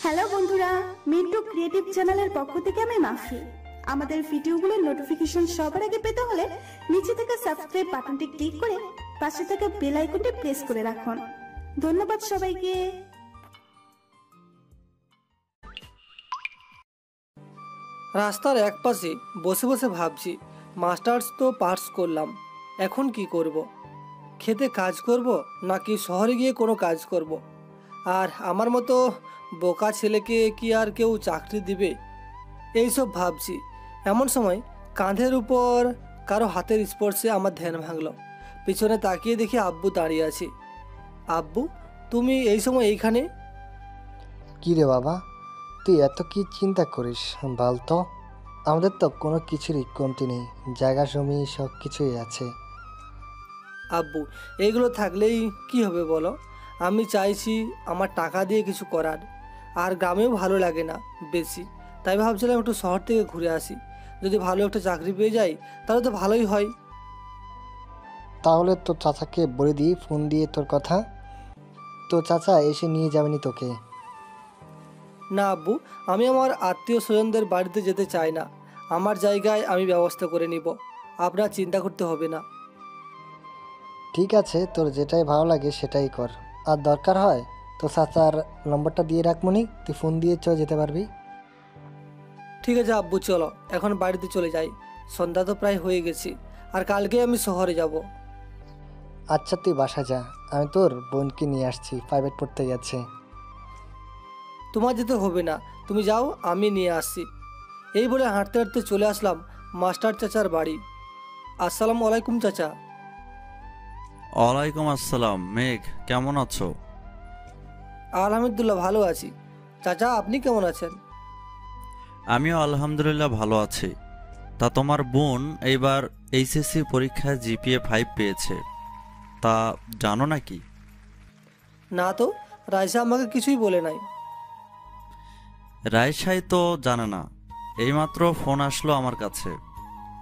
Hello বন্ধুরা, Mintu creative চ্যানেলের পক্ষ থেকে আমি মাফি। আমাদের ভিডিওগুলোর নোটিফিকেশন সবার আগে পেতে হলে নিচে থাকা সাবস্ক্রাইব বাটনটি ক্লিক করে পাশে থাকা বেল আইকনটি প্রেস করে রাখুন। ধন্যবাদ সবাইকে। রাস্তার এক পাশে বসে বসে ভাবছি, মাস্টার্স তো পাস করলাম, এখন কি করব? খেতে কাজ করব নাকি শহরে গিয়ে কোনো কাজ করব? আর আমার মতো বোকা ছেলেকে কি আর কেউ চাকরি দিবে? এইসব ভাবছি। এমন সময় কাঁধের উপর কারো হাতের স্পর্শে আমার ধ্যান ভাঙল। পিছনে তাকিয়ে দেখি আব্বু দাঁড়িয়ে আছে। আব্বু, তুমি এই সময় এইখানে? কি রে বাবা, তুই এত কি চিন্তা করিস বল তো? আমাদের তো কোনো কিছুরই কমতি নেই, জায়গা জমি সব কিছুই আছে। আব্বু, এগুলো থাকলেই কি হবে বলো? আমি চাইছি আমার টাকা দিয়ে কিছু করার, আর গ্রামেও ভালো লাগে না বেশি। তাই ভাবছিলাম একটু শহর থেকে ঘুরে আসি। যদি ভালো একটা চাকরি পেয়ে যাই তাহলে তো ভালোই হয়। তাহলে তো চাচাকে বলে দিই ফোন দিয়ে তোর কথা। তো চাচা এসে নিয়ে যাবেনি তোকে? না আব্বু, আমি আমার আত্মীয় স্বজনদের বাড়িতে যেতে চাই না। আমার জায়গায় আমি ব্যবস্থা করে নিব, আপনার চিন্তা করতে হবে না। ঠিক আছে, তোর যেটাই ভালো লাগে সেটাই কর। আর দরকার হয় তো চাচার নম্বরটা দিয়ে রাখমনি, তুই ফোন দিয়ে চলে যেতে পারবি। ঠিক আছে আব্বু, চলো এখন বাড়িতে চলে যাই। সন্ধ্যা তো প্রায় হয়ে গেছি, আর কালকে আমি শহরে যাব। আচ্ছা তুই বাসা যা, আমি তোর বোনকে নিয়ে আসছি, প্রাইভেট পড়তে যাচ্ছে। তোমার যেতে হবে না, তুমি যাও, আমি নিয়ে আসছি। এই বলে হাঁটতে হাঁটতে চলে আসলাম মাস্টার চাচার বাড়ি। আসসালামু আলাইকুম চাচা। ওয়ালাইকুম আসসালাম। মেঘ, কেমন আছো? আলহামদুলিল্লাহ ভালো আছি। চাচা, আপনি কেমন আছেন? আমিও আলহামদুলিল্লাহ ভালো আছি। তা তোমার বোন এইবার এইচএসসি পরীক্ষায় জিপিএ 5 পেয়েছে, তা জানো নাকি? না তো, রাইসা আমাকে কিছুই বলে নাই। রায়সাই তো জানে না, এইমাত্র ফোন আসলো আমার কাছে।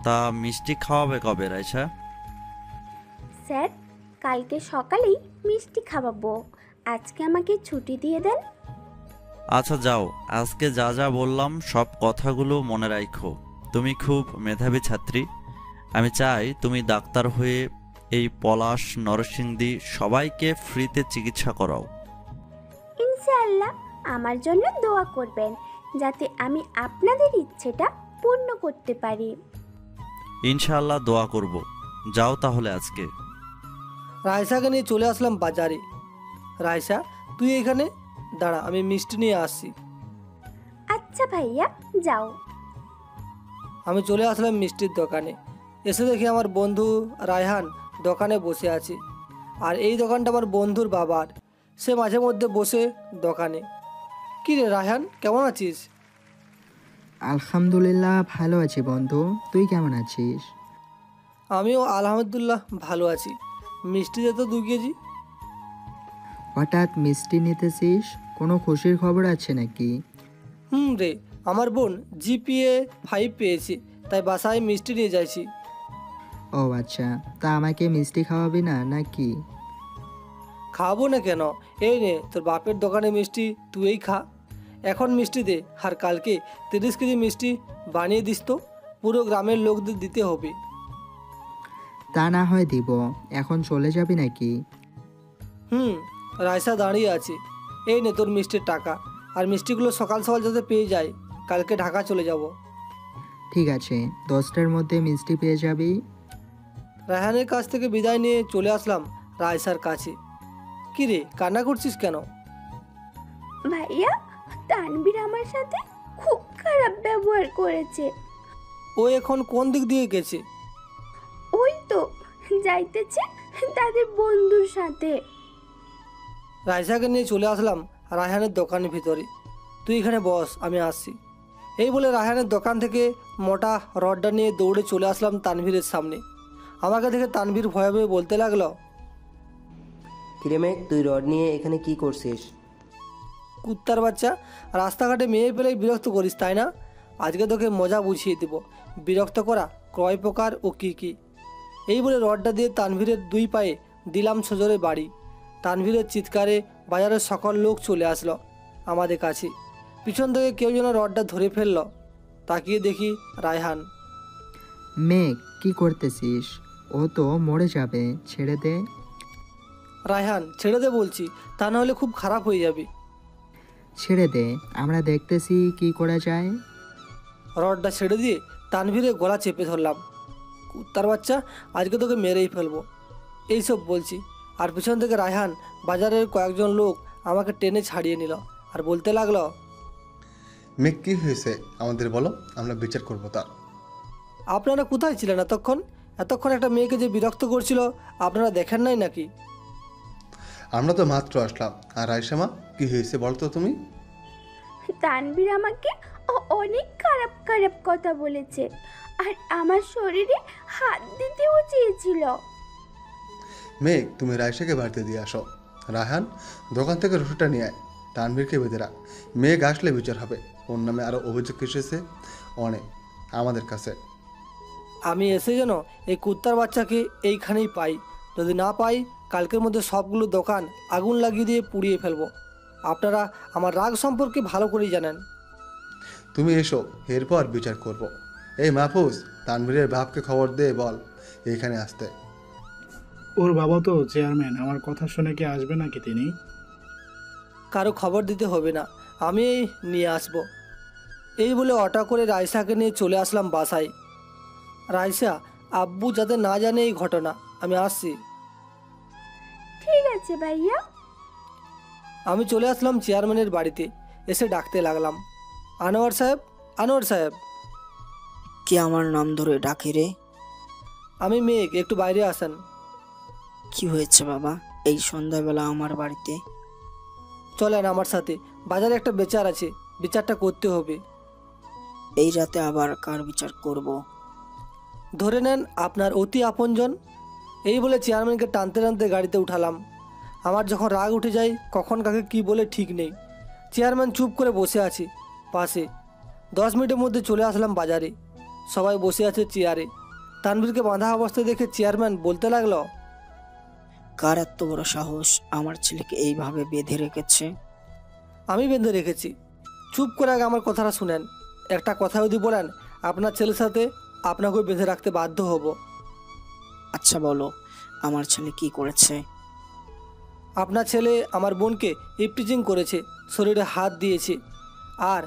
তা মিষ্টি খাওয়াবে কবে রায়সা? স্যার, কালকে সকালেই মিষ্টি খাওয়াবো। আজকে আমাকে ছুটি দিয়ে দেন। আচ্ছা যাও, আজকে যা যা বললাম সব কথাগুলো মনে রাখো। তুমি খুব মেধাবী ছাত্রী। আমি চাই তুমি ডাক্তার হয়ে এই পলাশ, নরসিংদী সবাইকে ফ্রিতে চিকিৎসা করাও। ইনশাআল্লাহ আমার জন্য দোয়া করবেন, যাতে আমি আপনাদের ইচ্ছেটা পূর্ণ করতে পারি। ইনশাআল্লাহ দোয়া করব। যাও তাহলে আজকে। রাইসাকে নিয়ে চলে আসলাম বাজারে। রাইসা, তুই এখানে দাঁড়া, আমি মিষ্টি নিয়ে আসছি। আচ্ছা ভাইয়া, যাও। আমি চলে আসলাম মিষ্টির দোকানে। এসে দেখি আমার বন্ধু রায়হান দোকানে বসে আছে। আর এই দোকানটা আমার বন্ধুর বাবার। সে মাঝে মধ্যে বসে দোকানে। কী রে রায়হান, কেমন আছিস? আলহামদুলিল্লাহ ভালো আছি বন্ধু, তুই কেমন আছিস? আমিও আলহামদুলিল্লাহ ভালো আছি। মিষ্টি দে তো 2 কেজি। হঠাৎ মিষ্টি নিতেছিস, কোনো খুশির খবর আছে নাকি? রে, আমার বোন জিপিএ 5 পেয়েছি, তাই বাসায় মিষ্টি নিয়ে যাইছি। ও আচ্ছা, তা আমাকে মিষ্টি খাওয়াবি না নাকি? খাওয়াবো না কেন? এই নে তোর বাপের দোকানে মিষ্টি, তুই খা। এখন মিষ্টি দে, আর কালকে 30 কেজি মিষ্টি বানিয়ে দিস তো, পুরো গ্রামের লোকদের দিতে হবে। তা না হয় দিব, এখন চলে যাবি নাকি? রায়সা দাঁড়িয়ে আছে। এই নে তোর মিষ্টির টাকা। আর মিষ্টিগুলো সকাল সকাল যাতে পেয়ে যায়, কালকে ঢাকা চলে যাব। ঠিক আছে, 10টার মধ্যে মিষ্টি পেয়ে যাবি। রায়হানের কাছ থেকে বিদায় নিয়ে চলে আসলাম রায়সার কাছে। কি রে, কান্না করছিস কেন? ভাইয়া, তানবীর আমার সাথে খুব খারাপ ব্যবহার করেছে। ও এখন কোন দিক দিয়ে গেছে? ওই তো যাইতেছে তাদের বন্ধুর সাথে। রায়সাকে নিয়ে চলে আসলাম রায়হানের দোকানের ভিতরে। তুই এখানে বস, আমি আসছি। এই বলে রায়হানের দোকান থেকে মোটা রডটা নিয়ে দৌড়ে চলে আসলাম তানভীরের সামনে। আমাকে দেখে তানভীর ভয়ে ভয়ে বলতে লাগলো, কিরে মেঘ, তুই রড নিয়ে এখানে কি করছিস? কুত্তার বাচ্চা, রাস্তাঘাটে মেয়ে পেলেই বিরক্ত করিস তাই না? আজকে তোকে মজা বুঝিয়ে দেব বিরক্ত করা ক্রয় প্রকার ও কী কী। এই বলে রডটা দিয়ে তানভীরের 2 পায়ে দিলাম সজোরে বাড়ি। তানভীরের চিৎকারে বাজারের সকল লোক চলে আসলো আমাদের কাছে। পিছন থেকে কেউ যেন রডটা ধরে ফেলল। তাকিয়ে দেখি রায়হান। মেঘ, কি করতেছিস? ও তো মরে যাবে, ছেড়ে দে। রায়হান, ছেড়ে দে বলছি, তা না হলে খুব খারাপ হয়ে যাবে। ছেড়ে দে, আমরা দেখতেছি কি করা যায়। রডটা ছেড়ে দিয়ে তানভীরের গলা চেপে ধরলাম। কুত্তার বাচ্চা, আজকে তোকে মেরেই ফেলবো, এইসব বলছি। আর পিছন থেকে রায়হান বাজারের কয়েকজন লোক আমাকে টেনে ছাড়িয়ে নিল আর বলতে লাগলো, মেঘ কি হয়েছে আমাদের বলো, আমরা বিচার করবো তার। আপনারা কোথায় ছিলেন এতক্ষণ একটা মেয়েকে যে বিরক্ত করছিল আপনারা দেখেন নাই নাকি? আমরা তো মাত্র আসলাম। আর রাইসামা, কি হয়েছে বলো তো তুমি? তানভীর আমাকে অনেক খারাপ খারাপ কথা বলেছে, আর আমার শরীরে হাত দিতেও চেয়েছিল। মেঘ, তুমি রাইসাকে বাড়িতে দিয়ে আসো। রায়হান, দোকান থেকে রসুনটা নিয়ে আয়। তানভীরকে বেঁধে রাখ। মেঘ আসলে বিচার হবে। ওর নামে আরও অভিযোগ এসেছে অনেক আমাদের কাছে। আমি এসে যেন এই কুত্তার বাচ্চাকে এইখানেই পাই। যদি না পাই, কালকের মধ্যে সবগুলো দোকান আগুন লাগিয়ে দিয়ে পুড়িয়ে ফেলবো। আপনারা আমার রাগ সম্পর্কে ভালো করেই জানেন। তুমি এসো, এরপর বিচার করব। এই মাহফুজ, তানভীরের বাপকে খবর দে, বল এইখানে আসতে। ওর বাবা তো চেয়ারম্যান, আমার কথা শুনে কি আসবে নাকি তিনি? কারো খবর দিতে হবে না, আমি নিয়ে আসব। এই বলে অটো করে রাইসাকে নিয়ে চলে আসলাম বাসায়। রাইসা, আব্বু যাতে না জানে এই ঘটনা, আমি আসছি। ঠিক আছে ভাইয়া। আমি চলে আসলাম চেয়ারম্যানের বাড়িতে। এসে ডাকতে লাগলাম, আনোয়ার সাহেব, আনোয়ার সাহেব। কে আমার নাম ধরে ডাকে রে? আমি মেঘ, একটু বাইরে আসেন। কি হয়েছে বাবা এই সন্ধ্যাবেলা আমার বাড়িতে? চলেন আমার সাথে, বাজারে একটা বিচার আছে, বিচারটা করতে হবে। এই রাতে আবার কার বিচার করব? ধরে নেন আপনার অতি আপনজন। এই বলে চেয়ারম্যানকে টানতে টানতে গাড়িতে উঠালাম। আমার যখন রাগ উঠে যায়, কখন কাকে কি বলে ঠিক নেই। চেয়ারম্যান চুপ করে বসে আছে পাশে। 10 মিনিটের মধ্যে চলে আসলাম বাজারে। সবাই বসে আছে চেয়ারে। তানভীরকে বাঁধা অবস্থায় দেখে চেয়ারম্যান বলতে লাগলো, কার এত বড় সাহস আমার ছেলেকে এইভাবে বেঁধে রেখেছে? আমি বেঁধে রেখেছি। চুপ করে আগে আমার কথাটা শুনেন। একটা কথা যদি বলেন, আপনার ছেলের সাথে আপনাকেও বেঁধে রাখতে বাধ্য হব। আচ্ছা বলো, আমার ছেলে কি করেছে? আপনার ছেলে আমার বোনকে ইপটিজিং করেছে, শরীরে হাত দিয়েছে। আর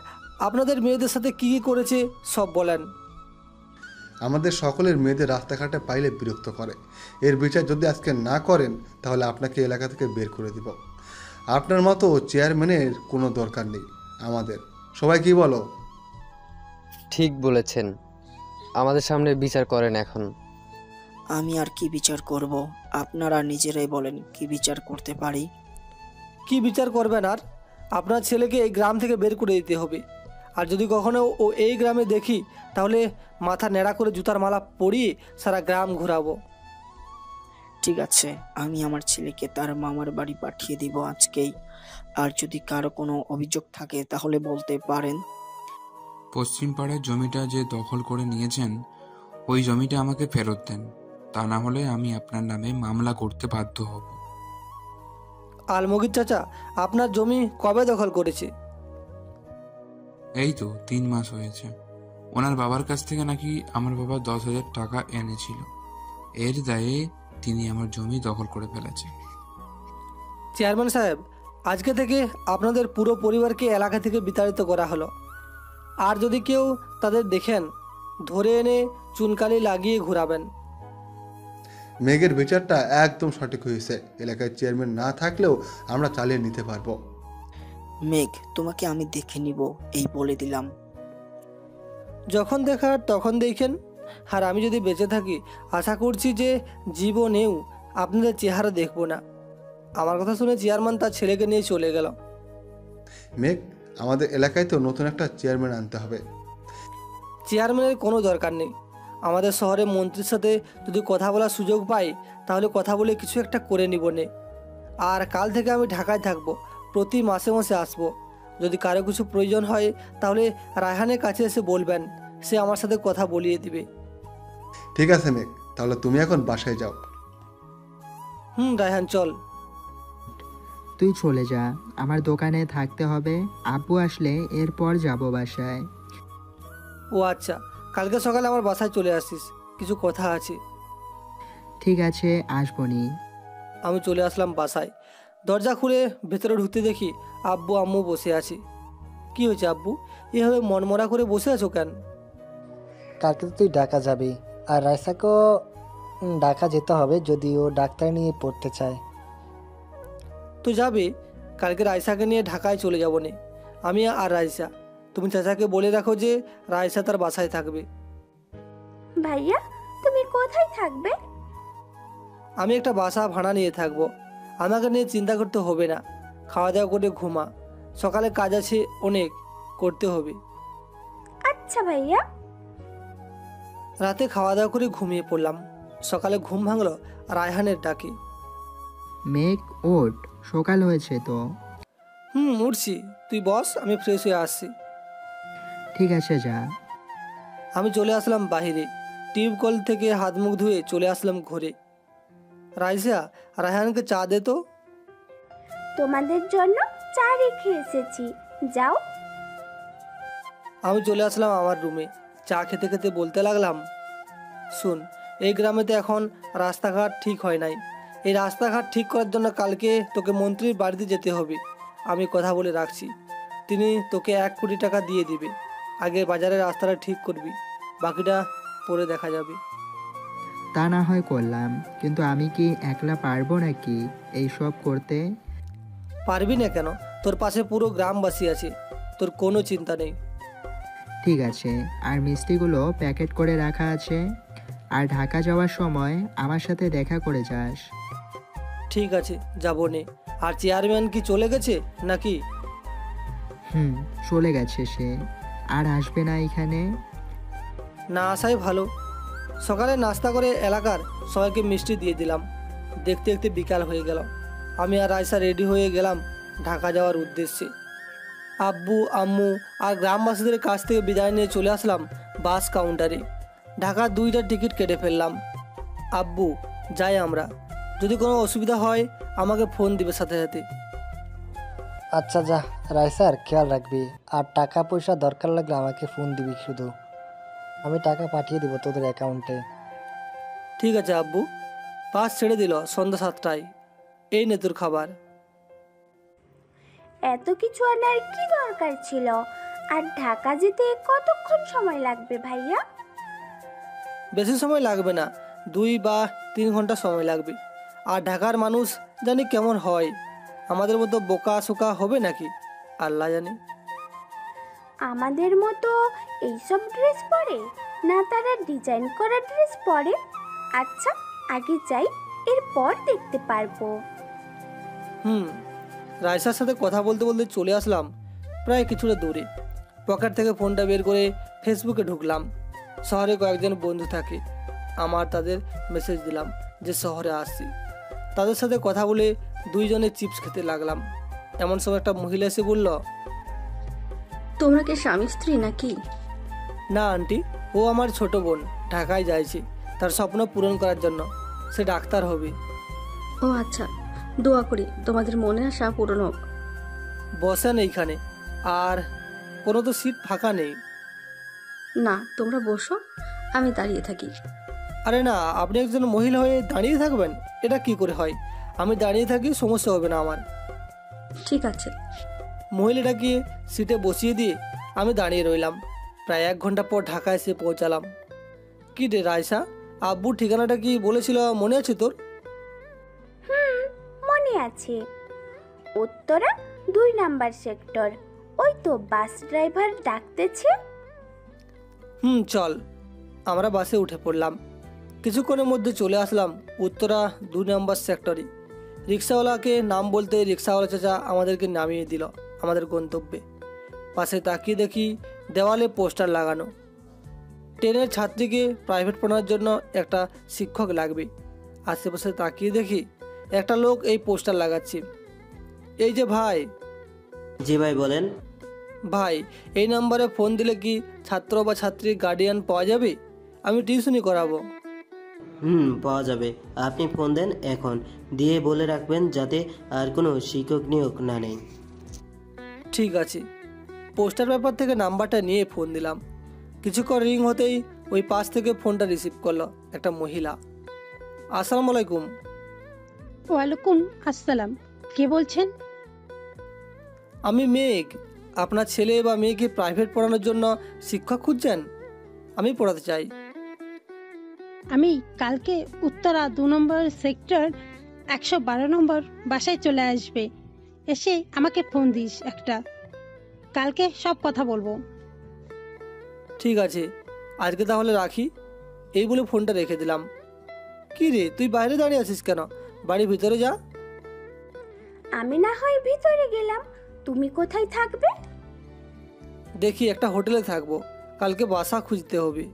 আপনাদের মেয়েদের সাথে কী কী করেছে সব বলেন। আমাদের সকলের মেয়েদের রাস্তাঘাটে পাইলে বিরক্ত করে। এর বিচার যদি আজকে না করেন, তাহলে আপনাকে এলাকা থেকে বের করে দিব। আপনার মতো চেয়ারম্যানের কোনো দরকার নেই আমাদের। সবাই কি বলো? ঠিক বলেছেন, আমাদের সামনে বিচার করেন এখন। আমি আর কি বিচার করব? আপনারা নিজেরাই বলেন কি বিচার করতে পারি। কি বিচার করবেন? আর আপনার ছেলেকে এই গ্রাম থেকে বের করে দিতে হবে। আর যদি কখনো ও এই গ্রামে দেখি, তাহলে মাথা ন্যাড়া করে জুতার মালা পরিয়ে সারা গ্রাম ঘোরাবো। ঠিক আছে, আমি আমার ছেলেকে তার মামার বাড়ি পাঠিয়ে দিব আজকেই। আর যদি কারো কোনো অভিযোগ থাকে তাহলে বলতে পারেন। পশ্চিম পাড়ার জমিটা যে দখল করে নিয়েছেন, ওই জমিটা আমাকে ফেরত দেন। তা না হলে আমি আপনার নামে মামলা করতে বাধ্য হব। আলমগীর চাচা, আপনার জমি কবে দখল করেছে? এই তো 3 মাস হয়েছে। ওনার বাবার কাছ থেকে নাকি আমার বাবা 10,000 টাকা এনেছিল। এর দায়ে তিনি আমার জমি দখল করে ফেলেছে। চেয়ারম্যান সাহেব, আজকে থেকে আপনাদের পুরো পরিবারকে এলাকা থেকে বিতাড়িত করা হলো। আর যদি কেউ তাদের দেখেন, ধরে এনে চুনকালি লাগিয়ে ঘোরাবেন। মেঘের বিচারটা একদম সঠিক হয়েছে। এলাকায় চেয়ারম্যান না থাকলেও আমরা চালিয়ে নিতে পারবো। মেঘ, তোমাকে আমি দেখে নিব, এই বলে দিলাম। যখন দেখার তখন দেখেন। আর আমি যদি বেঁচে থাকি, আশা করছি যে জীবনেও আপনাদের চেহারা দেখব না। আমার কথা শুনে চেয়ারম্যান তার ছেলেকে নিয়ে চলে গেল। মেঘ, আমাদের এলাকায় তো নতুন একটা চেয়ারম্যান আনতে হবে। চেয়ারম্যানের কোনো দরকার নেই। আমাদের শহরে মন্ত্রীর সাথে যদি কথা বলার সুযোগ পাই, তাহলে কথা বলে কিছু একটা করে নিব নে। আর কাল থেকে আমি ঢাকায় থাকবো, প্রতি মাসে মাসে আসবো। যদি কারো কিছু প্রয়োজন হয়, তাহলে রায়হানের কাছে এসে বলবেন, সে আমার সাথে কথা বলিয়ে দিবে। ঠিক আছে মেঘ, তাহলে তুমি এখন বাসায় যাও। রায়হান চল। তুই চলে যা, আমার দোকানে থাকতে হবে। আব্বু আসলে এরপর যাব বাসায়। ও আচ্ছা, কালকে সকালে আমার বাসায় চলে আসিস, কিছু কথা আছে। ঠিক আছে, আসবনি। আমি চলে আসলাম বাসায়। দরজা খুলে ভেতরে ঢুকতে দেখি আব্বু আম্মু বসে আছে। কি হয়েছে আব্বু, এভাবে মনমরা করে বসে আছো কেন? কালকে তো তুই ঢাকা যাবি, আর রাইসাকেও ঢাকা যেতে হবে যদি ও ডাক্তার নিয়ে পড়তে চায়। তো যাবে, কালকে রাইসাকে নিয়ে ঢাকায় চলে যাবো নে, আমি আর রাইসা। তুমি চাচাকে বলে রাখো যে রাইসা তার বাসায় থাকবে। ভাইয়া তুমি কোথায় থাকবে? আমি একটা বাসা ভাড়া নিয়ে থাকবো, আমাকে নিয়ে চিন্তা করতে হবে না। খাওয়া দাওয়া করে ঘুমা, সকালে কাজ আছে অনেক, করতে হবে। আচ্ছা ভাইয়া। রাতে খাওয়া দাওয়া করে ঘুমিয়ে পড়লাম। সকালে ঘুম ভাঙলো রায়হানের ডাকে। মেঘ ওঠ, সকাল হয়েছে তো। উঠছি, তুই বস, আমি ফ্রেশ হয়ে আসছি। ঠিক আছে, যা। আমি চলে আসলাম বাহিরে, টিউবকল থেকে হাত মুখ ধুয়ে চলে আসলাম ঘরে। রাইসা, রায়হানকে চা দে তো। তোমাদের জন্য চা রেখে এসেছি, যাও। আমি চলে আসলাম আমার রুমে, চা খেতে খেতে বলতে লাগলাম, শুন, এই গ্রামেতে এখন রাস্তাঘাট ঠিক হয় নাই। এই রাস্তাঘাট ঠিক করার জন্য কালকে তোকে মন্ত্রীর বাড়িতে যেতে হবে। আমি কথা বলে রাখছি, তিনি তোকে 1 কোটি টাকা দিয়ে দিবে। আগে বাজারের রাস্তাটা ঠিক করবি, বাকিটা পরে দেখা যাবে। তা না হয় করলাম, কিন্তু আমি কি একলা পারবো নাকি এইসব করতে? পারবি না কেন? তোর পাশে পুরো গ্রামবাসী আছে, তোর কোনো চিন্তা নেই। ঠিক আছে, আর মিষ্টিগুলো প্যাকেট করে রাখা আছে। আর ঢাকা যাওয়ার সময় আমার সাথে দেখা করে যাস। ঠিক আছে, যাবো নে। আর চেয়ারম্যান কি চলে গেছে নাকি? চলে গেছে সে, আর আসবে না এখানে। না আসাই ভালো। সকালে নাস্তা করে এলাকার সবাইকে মিষ্টি দিয়ে দিলাম। দেখতে দেখতে বিকাল হয়ে গেল। আমি আর রাইসা রেডি হয়ে গেলাম ঢাকা যাওয়ার উদ্দেশ্যে। আব্বু আম্মু আর গ্রামবাসীদের কাছ থেকে বিদায় নিয়ে চলে আসলাম বাস কাউন্টারে। ঢাকার 2টা টিকিট কেটে ফেললাম। আব্বু, যাই আমরা, যদি কোনো অসুবিধা হয় আমাকে ফোন দিবে সাথে সাথে। আচ্ছা যা, রাইসার খেয়াল রাখবি, আর টাকা পয়সা দরকার লাগলে আমাকে ফোন দিবি শুধু, আমি টাকা পাঠিয়ে দিব তোদের অ্যাকাউন্টে। ঠিক আছে আব্বু। বাস ছেড়ে দিল সন্ধ্যা 7টায়। এই নে তোর খাবার। এত কিছু আনার কি দরকার ছিল? আর ঢাকা যেতে কতক্ষণ সময় লাগবে ভাইয়া? বেশি সময় লাগবে না, 2 বা 3 ঘন্টা সময় লাগবে। আর ঢাকার মানুষ জানি কেমন হয়, আমাদের মতো বোকা শোকা হবে নাকি আল্লাহ জানে। আমাদের মতো এইসব ড্রেস পরে না, তারা ডিজাইন করা ড্রেস পরে? আচ্ছা আগে যাই, এরপর দেখতে পারবো। রাইসার সাথে কথা বলতে বলতে চলে আসলাম প্রায় কিছুটা দূরে। পকেট থেকে ফোনটা বের করে ফেসবুকে ঢুকলাম। শহরে কয়েকজন বন্ধু থাকে আমার, তাদের মেসেজ দিলাম যে শহরে আসছি। তাদের সাথে কথা বলে 2 জনে চিপস খেতে লাগলাম। এমন সময় একটা মহিলা এসে বলল, তোমরা কি স্বামী স্ত্রী নাকি? না আন্টি, ও আমার ছোট বোন, ঢাকায় যাইছে তার স্বপ্ন পূরণ করার জন্য, সে ডাক্তার হবে। ও আচ্ছা, দোয়া করি তোমাদের মনে আশা পূরণ হোক। বসেন এইখানে, আর কোনো তো সিট ফাঁকা নেই। না, তোমরা বসো, আমি দাঁড়িয়ে থাকি। আরে না, আপনি একজন মহিলা হয়ে দাঁড়িয়ে থাকবেন, এটা কি করে হয়? আমি দাঁড়িয়ে থাকি, সমস্যা হবে না আমার। ঠিক আছে। মহিলাটাকে সিটে বসিয়ে দিয়ে আমি দাঁড়িয়ে রইলাম। প্রায় 1 ঘন্টা পর ঢাকা এসে পৌঁছালাম। কি রে রাইসা, আব্বুর ঠিকানাটা কি বলেছিল মনে আছে তোর? মনে আছে, উত্তরা 2 নাম্বার সেক্টর। ওই তো বাস ড্রাইভার ডাকতেছে। চল। আমরা বাসে উঠে পড়লাম। কিছুক্ষণের মধ্যে চলে আসলাম উত্তরা 2 নম্বর সেক্টরে। রিক্সাওয়ালাকে নাম বলতে রিক্সাওয়ালা চাচা আমাদেরকে নামিয়ে দিল আমাদের গন্তব্যে। পাশে তাকিয়ে দেখি দেওয়ালে পোস্টার লাগানো, ট্রেনের ছাত্রীকে প্রাইভেট পড়ানোর জন্য একটা শিক্ষক লাগবে। আশেপাশে তাকিয়ে দেখি একটা লোক এই পোস্টার লাগাচ্ছে। এই যে ভাই। জি ভাই বলেন। ভাই, এই নাম্বারে ফোন দিলে কি ছাত্র বা ছাত্রীর গার্ডিয়ান পাওয়া যাবে? আমি টিউশনি করাবো। পাওয়া যাবে। আপনি ফোন দেন এখন, দিয়ে বলে রাখবেন যাতে আর কোনো শিক্ষক নিয়োগ না নেই। ঠিক আছে। পোস্টার পেপার থেকে নাম্বারটা নিয়ে ফোন দিলাম। কিছুক্ষণ রিং হতেই ওই পাশ থেকে ফোনটা রিসিভ করলো একটা মহিলা। আসসালামু আলাইকুম। ওয়ালাইকুম আসসালাম, কে বলছেন? আমি মেঘ। আপনার ছেলে বা মেয়েকে প্রাইভেট পড়ানোর জন্য শিক্ষক খুঁজছেন? আমি পড়াতে চাই। আমি কালকে উত্তরা 2 নম্বর সেক্টর 112 নম্বর বাসায় চলে আসবে, এসে আমাকে ফোন দিস একটা, কালকে সব কথা বলবো। ঠিক আছে, আজকে তাহলে রাখি। এই বলে ফোনটা রেখে দিলাম। কি রে, তুই বাইরে দাঁড়িয়ে আছিস কেন? বাড়ির ভিতরে যা। আমি না হয় ভিতরে গেলাম, তুমি কোথায় থাকবে? দেখি একটা হোটেলে থাকবো, কালকে বাসা খুঁজতে হবে।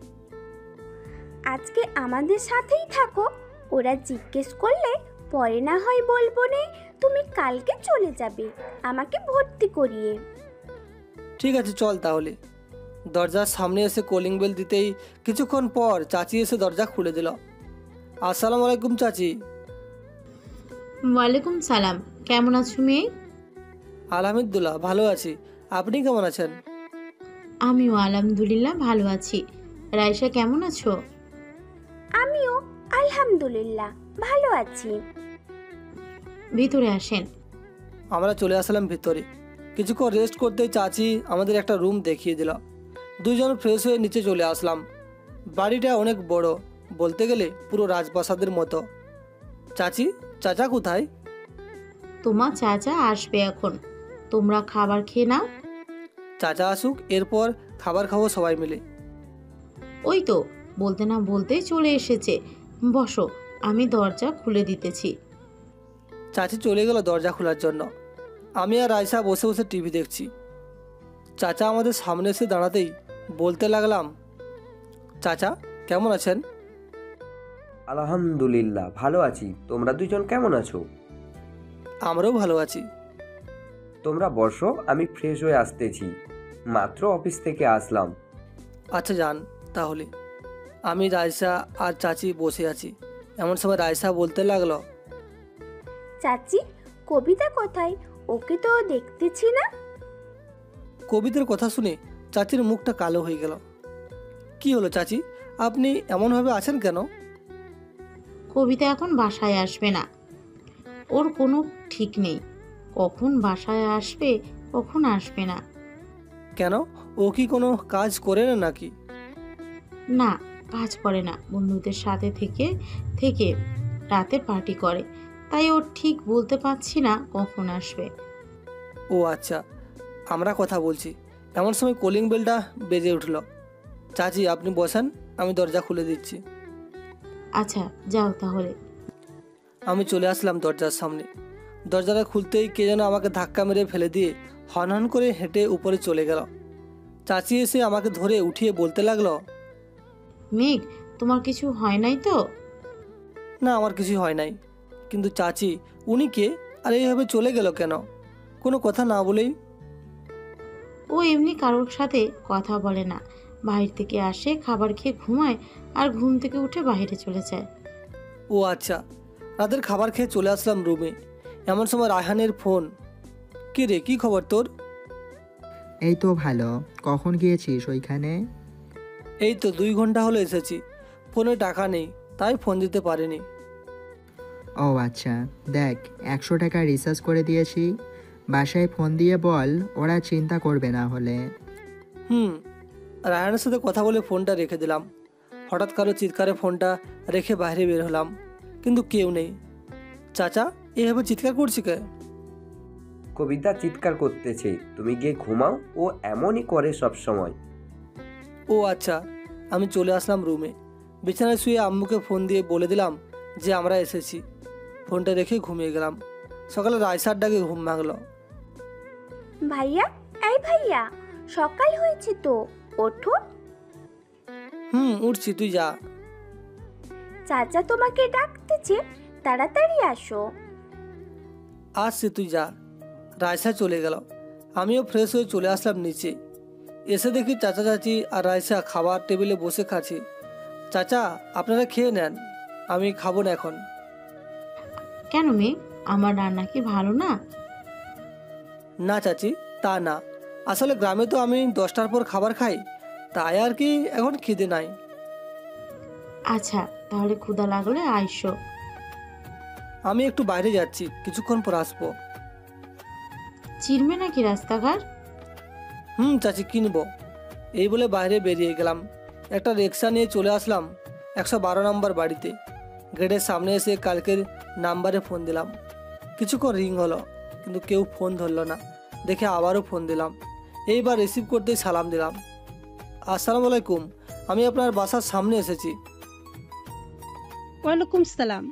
আজকে আমাদের সাথেই থাকো, ওরা জিজ্ঞেস করলে পরে না হয় বলবো নে তুমি কালকে চলে যাবে আমাকে ভর্তি করিয়ে। ঠিক আছে, চল তাহলে। দরজার সামনে এসে কলিং বেল দিতেই কিছুক্ষণ পর চাচি এসে দরজা খুলে দিল। আসসালামু আলাইকুম চাচি। ওয়ালাইকুম সালাম, কেমন আছো মেয়ে? আলহামদুলিল্লাহ ভালো আছি, আপনি কেমন আছেন? আমিও আলহামদুলিল্লাহ ভালো আছি। রাইসা কেমন আছো? আমিও আলহামদুলিল্লাহ ভালো আছি। ভিতরে আসেন। আমরা চলে আসলাম ভিতরে। কিছুক্ষণ রেস্ট করতেই চাচি আমাদের একটা রুম দেখিয়ে দিল। দুইজন ফ্রেশ হয়ে নিচে চলে আসলাম। বাড়িটা অনেক বড়, বলতে গেলে পুরো রাজপ্রাসাদের মতো। চাচি, চাচা কোথায়? তোমার চাচা আসবে এখন, তোমরা খাবার খেয়ে নাও। চাচা আসুক, এরপর খাবার খাবো সবাই মিলে। ওই তো বলতে না বলতেই চলে এসেছে, বসো, আমি দরজা খুলে দিতেছি। চাচি চলে গেল দরজা খোলার জন্য। আমি আর রাইসা বসে বসে টিভি দেখছি। চাচা আমাদের সামনে এসে দাঁড়াতেই বলতে লাগলাম, চাচা কেমন আছেন? আলহামদুলিল্লাহ ভালো আছি, তোমরা দুজন কেমন আছো? আমরাও ভালো আছি। তোমরা বসো, আমি ফ্রেশ হয়ে আসতেছি, মাত্র অফিস থেকে আসলাম। আচ্ছা যান তাহলে। আমি, রাইসা আর চাচি বসে আছি। এমন সময় রাইসা বলতে লাগলো, চাচি কবিতা কোথায়? ওকে তো দেখতেছি না। কবিতার কথা শুনে চাচির মুখটা কালো হয়ে গেল। কি হলো চাচি, আপনি এমনভাবে আছেন কেন? কবিতা এখন বাসায় আসবে না, ওর কোনো ঠিক নেই, কখন বাসায় আসবে কখন আসবে না। কেন, ও কি কোনো কাজ করে না নাকি? না, কাজ করে না, বন্ধুদের সাথে থেকে থেকে রাতে পার্টি করে, তাই ও ঠিক বলতে পারছি না কখন আসবে। ও আচ্ছা, আমরা কথা বলছি। এমন সময় কলিং বেলটা বেজে উঠল। চাচি আপনি বসেন, আমি দরজা খুলে দিচ্ছি। আচ্ছা যাও তাহলে। আমি চলে আসলাম দরজার সামনে। দরজাটা খুলতেই কে যেন আমাকে ধাক্কা মেরে ফেলে দিয়ে হনহন করে হেঁটে উপরে চলে গেল। চাচি এসে আমাকে ধরে উঠিয়ে বলতে লাগলো, মেঘ তোমার কিছু হয় নাই তো? না, আমার কিছু হয় নাই। কিন্তু চাচি, উনি কে আর এইভাবে চলে গেল কেন, কোনো কথা না বলেই? ও এমনি কারোর সাথে কথা বলে না, বাইরে থেকে আসে, খাবার খেয়ে ঘুমায়, আর ঘুম থেকে উঠে বাইরে চলে যায়। ও আচ্ছা। রাতের খাবার খেয়ে চলে আসলাম রুমে। এমন সময় রায়হানের ফোন। কি রে, কি খবর তোর? এই তো ভালো, কখন গিয়েছিস ওইখানে? এই তো 2 ঘন্টা হলো এসেছি। ফোনে টাকা নেই, তাই ফোন দিতে পারিনি। ও আচ্ছা, দেখ 100 টাকা রিচার্জ করে দিয়েছি, বাসায় ফোন দিয়ে বল, ওরা চিন্তা করবে না হলে। রায়হানের সাথে কথা বলে ফোনটা রেখে দিলাম। হঠাৎ কারো চিৎকারে ফোনটা রেখে বাইরে বের হলাম, কিন্তু কেউ নেই। চাচা এভাবে চিৎকার করছি কে? কবিতা চিৎকার করতেছে, তুমি গিয়ে ঘুমাও, ও এমনই করে সব সময়। ও আচ্ছা। আমি চলে আসলাম রুমে। বিছানায় শুয়ে আম্মুকে ফোন দিয়ে বলে দিলাম যে আমরা এসেছি। ফোনটা রেখে ঘুমিয়ে গেলাম। সকালে রাইসার ডাকে ঘুম ভাঙলো। ভাইয়া, এই ভাইয়া, সকাল হয়েছে তো, ওঠো। উঠছি, তুই যা। চাচা তোমাকে ডাকতেছে, তাড়াতাড়ি আসো। আসছি, তুই যা। রাইসা চলে গেল। আমিও ফ্রেশ হয়ে চলে আসলাম নিচে। এসে দেখি চাচা চাচি আর রাইসা খাবার টেবিলে বসে খাচ্ছে। চাচা আপনারা খেয়ে নেন। আমি খাবো না এখন। কেন মেঘ, আমার রান্না কি ভালো না? না চাচি, তা না, আসলে গ্রামে তো আমি 10টার পর খাবার খাই, তাই আর কি এখন খিদে নাই। আচ্ছা, তাহলে ক্ষুধা লাগলে আইসো। আমি একটু বাইরে যাচ্ছি, কিছুক্ষণ পর আসবো। চিনবে নাকি রাস্তাঘাট? চাচি কিনবো। এই বলে বাইরে বেরিয়ে গেলাম। একটা রিক্সা নিয়ে চলে আসলাম 112 নম্বর বাড়িতে। গেটের সামনে এসে কালকের নাম্বারে ফোন দিলাম। কিছুক্ষণ রিং হলো, কিন্তু কেউ ফোন ধরলো না। দেখে আবারও ফোন দিলাম। এইবার রিসিভ করতেই সালাম দিলাম। আসসালামু আলাইকুম, আমি আপনার বাসার সামনে এসেছি। ওয়ালাইকুম সালাম।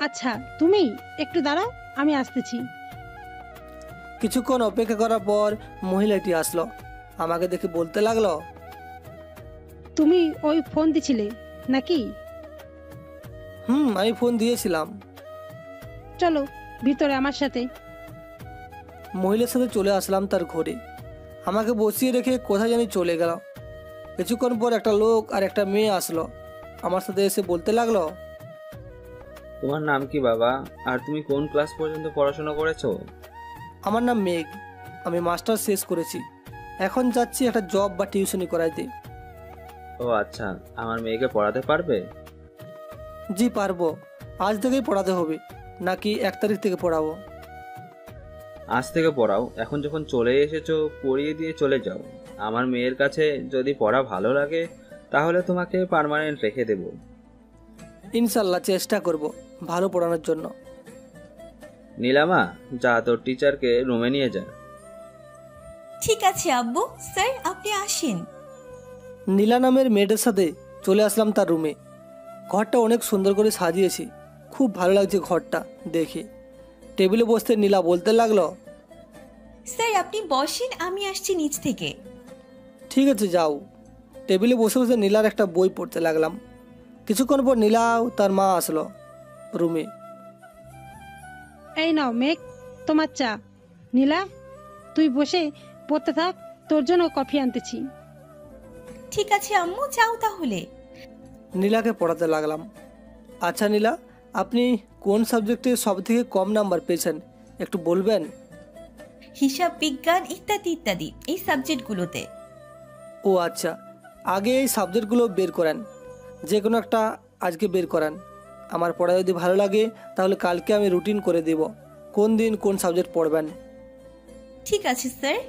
আচ্ছা তুমি একটু দাঁড়াও, আমি আসতেছি। কিছুক্ষণ অপেক্ষা করার পর মহিলাটি আসলো। আমাকে দেখে বলতে লাগলো, তুমি ওই ফোন দিছিলে নাকি? আমি ফোন দিয়েছিলাম। চলো ভিতরে আমার সাথে। মহিলার সাথে চলে আসলাম তার ঘরে। আমাকে বসিয়ে রেখে কোথায় জানি চলে গেল। কিছুক্ষণ পর একটা লোক আর একটা মেয়ে আসলো। আমার সাথে এসে বলতে লাগলো, তোমার নাম কি বাবা, আর তুমি কোন ক্লাস পর্যন্ত পড়াশোনা করেছো? আমার নাম মেঘ, আমি মাস্টার শেষ করেছি। এখন যাচ্ছি একটা জব বা টিউশনি করাইতে। ও আচ্ছা, আমার মেয়েকে পড়াতে পারবে? জি পারবো। আজ থেকেই পড়াতে হবে নাকি 1 তারিখ থেকে পড়াবো? আজ থেকে পড়াও, এখন যখন চলে এসেছো পড়িয়ে দিয়ে চলে যাও। আমার মেয়ের কাছে যদি পড়া ভালো লাগে তাহলে তোমাকে পার্মানেন্ট রেখে দেব। ইনশাল্লাহ চেষ্টা করব ভালো পড়ানোর জন্য। নীলামা, যা তোর টিচারকে রুমে নিয়ে যা। ঠিক আছে আব্বু। স্যার আপনি আসেন। নীলা নামের মেয়েটার সাথে চলে আসলাম তার রুমে। ঘরটা অনেক সুন্দর করে সাজিয়েছি, খুব ভালো লাগছে ঘরটা দেখে। টেবিলে বসতে নীলা বলতে লাগলো, স্যার আপনি বসেন, আমি আসছি নিচ থেকে। ঠিক আছে যাও। টেবিলে বসে বসে নীলার একটা বই পড়তে লাগলাম। কিছুক্ষণ পর নীলাও তার মা আসলো রুমে। এই নাও মেঘ, তোমার চা। নীলা তুই বসে পড়তে থাক, তোর জন্য কফি আনতেছি। ঠিক আছে আম্মু, যাও তাহলে। নীলাকে পড়াতে লাগলাম। আচ্ছা নীলা, আপনি কোন সাবজেক্টে সব থেকে কম নাম্বার পেয়েছেন একটু বলবেন? হিসাব, বিজ্ঞান ইত্যাদি ইত্যাদি এই সাবজেক্টগুলোতে। ও আচ্ছা, আগে এই সাবজেক্টগুলো বের করেন, যে কোনো একটা আজকে বের করেন। আমার পড়া যদি ভালো লাগে তাহলে কালকে আমি রুটিন করে দেব কোন দিন কোন সাবজেক্ট পড়বেন। ঠিক আছে স্যার।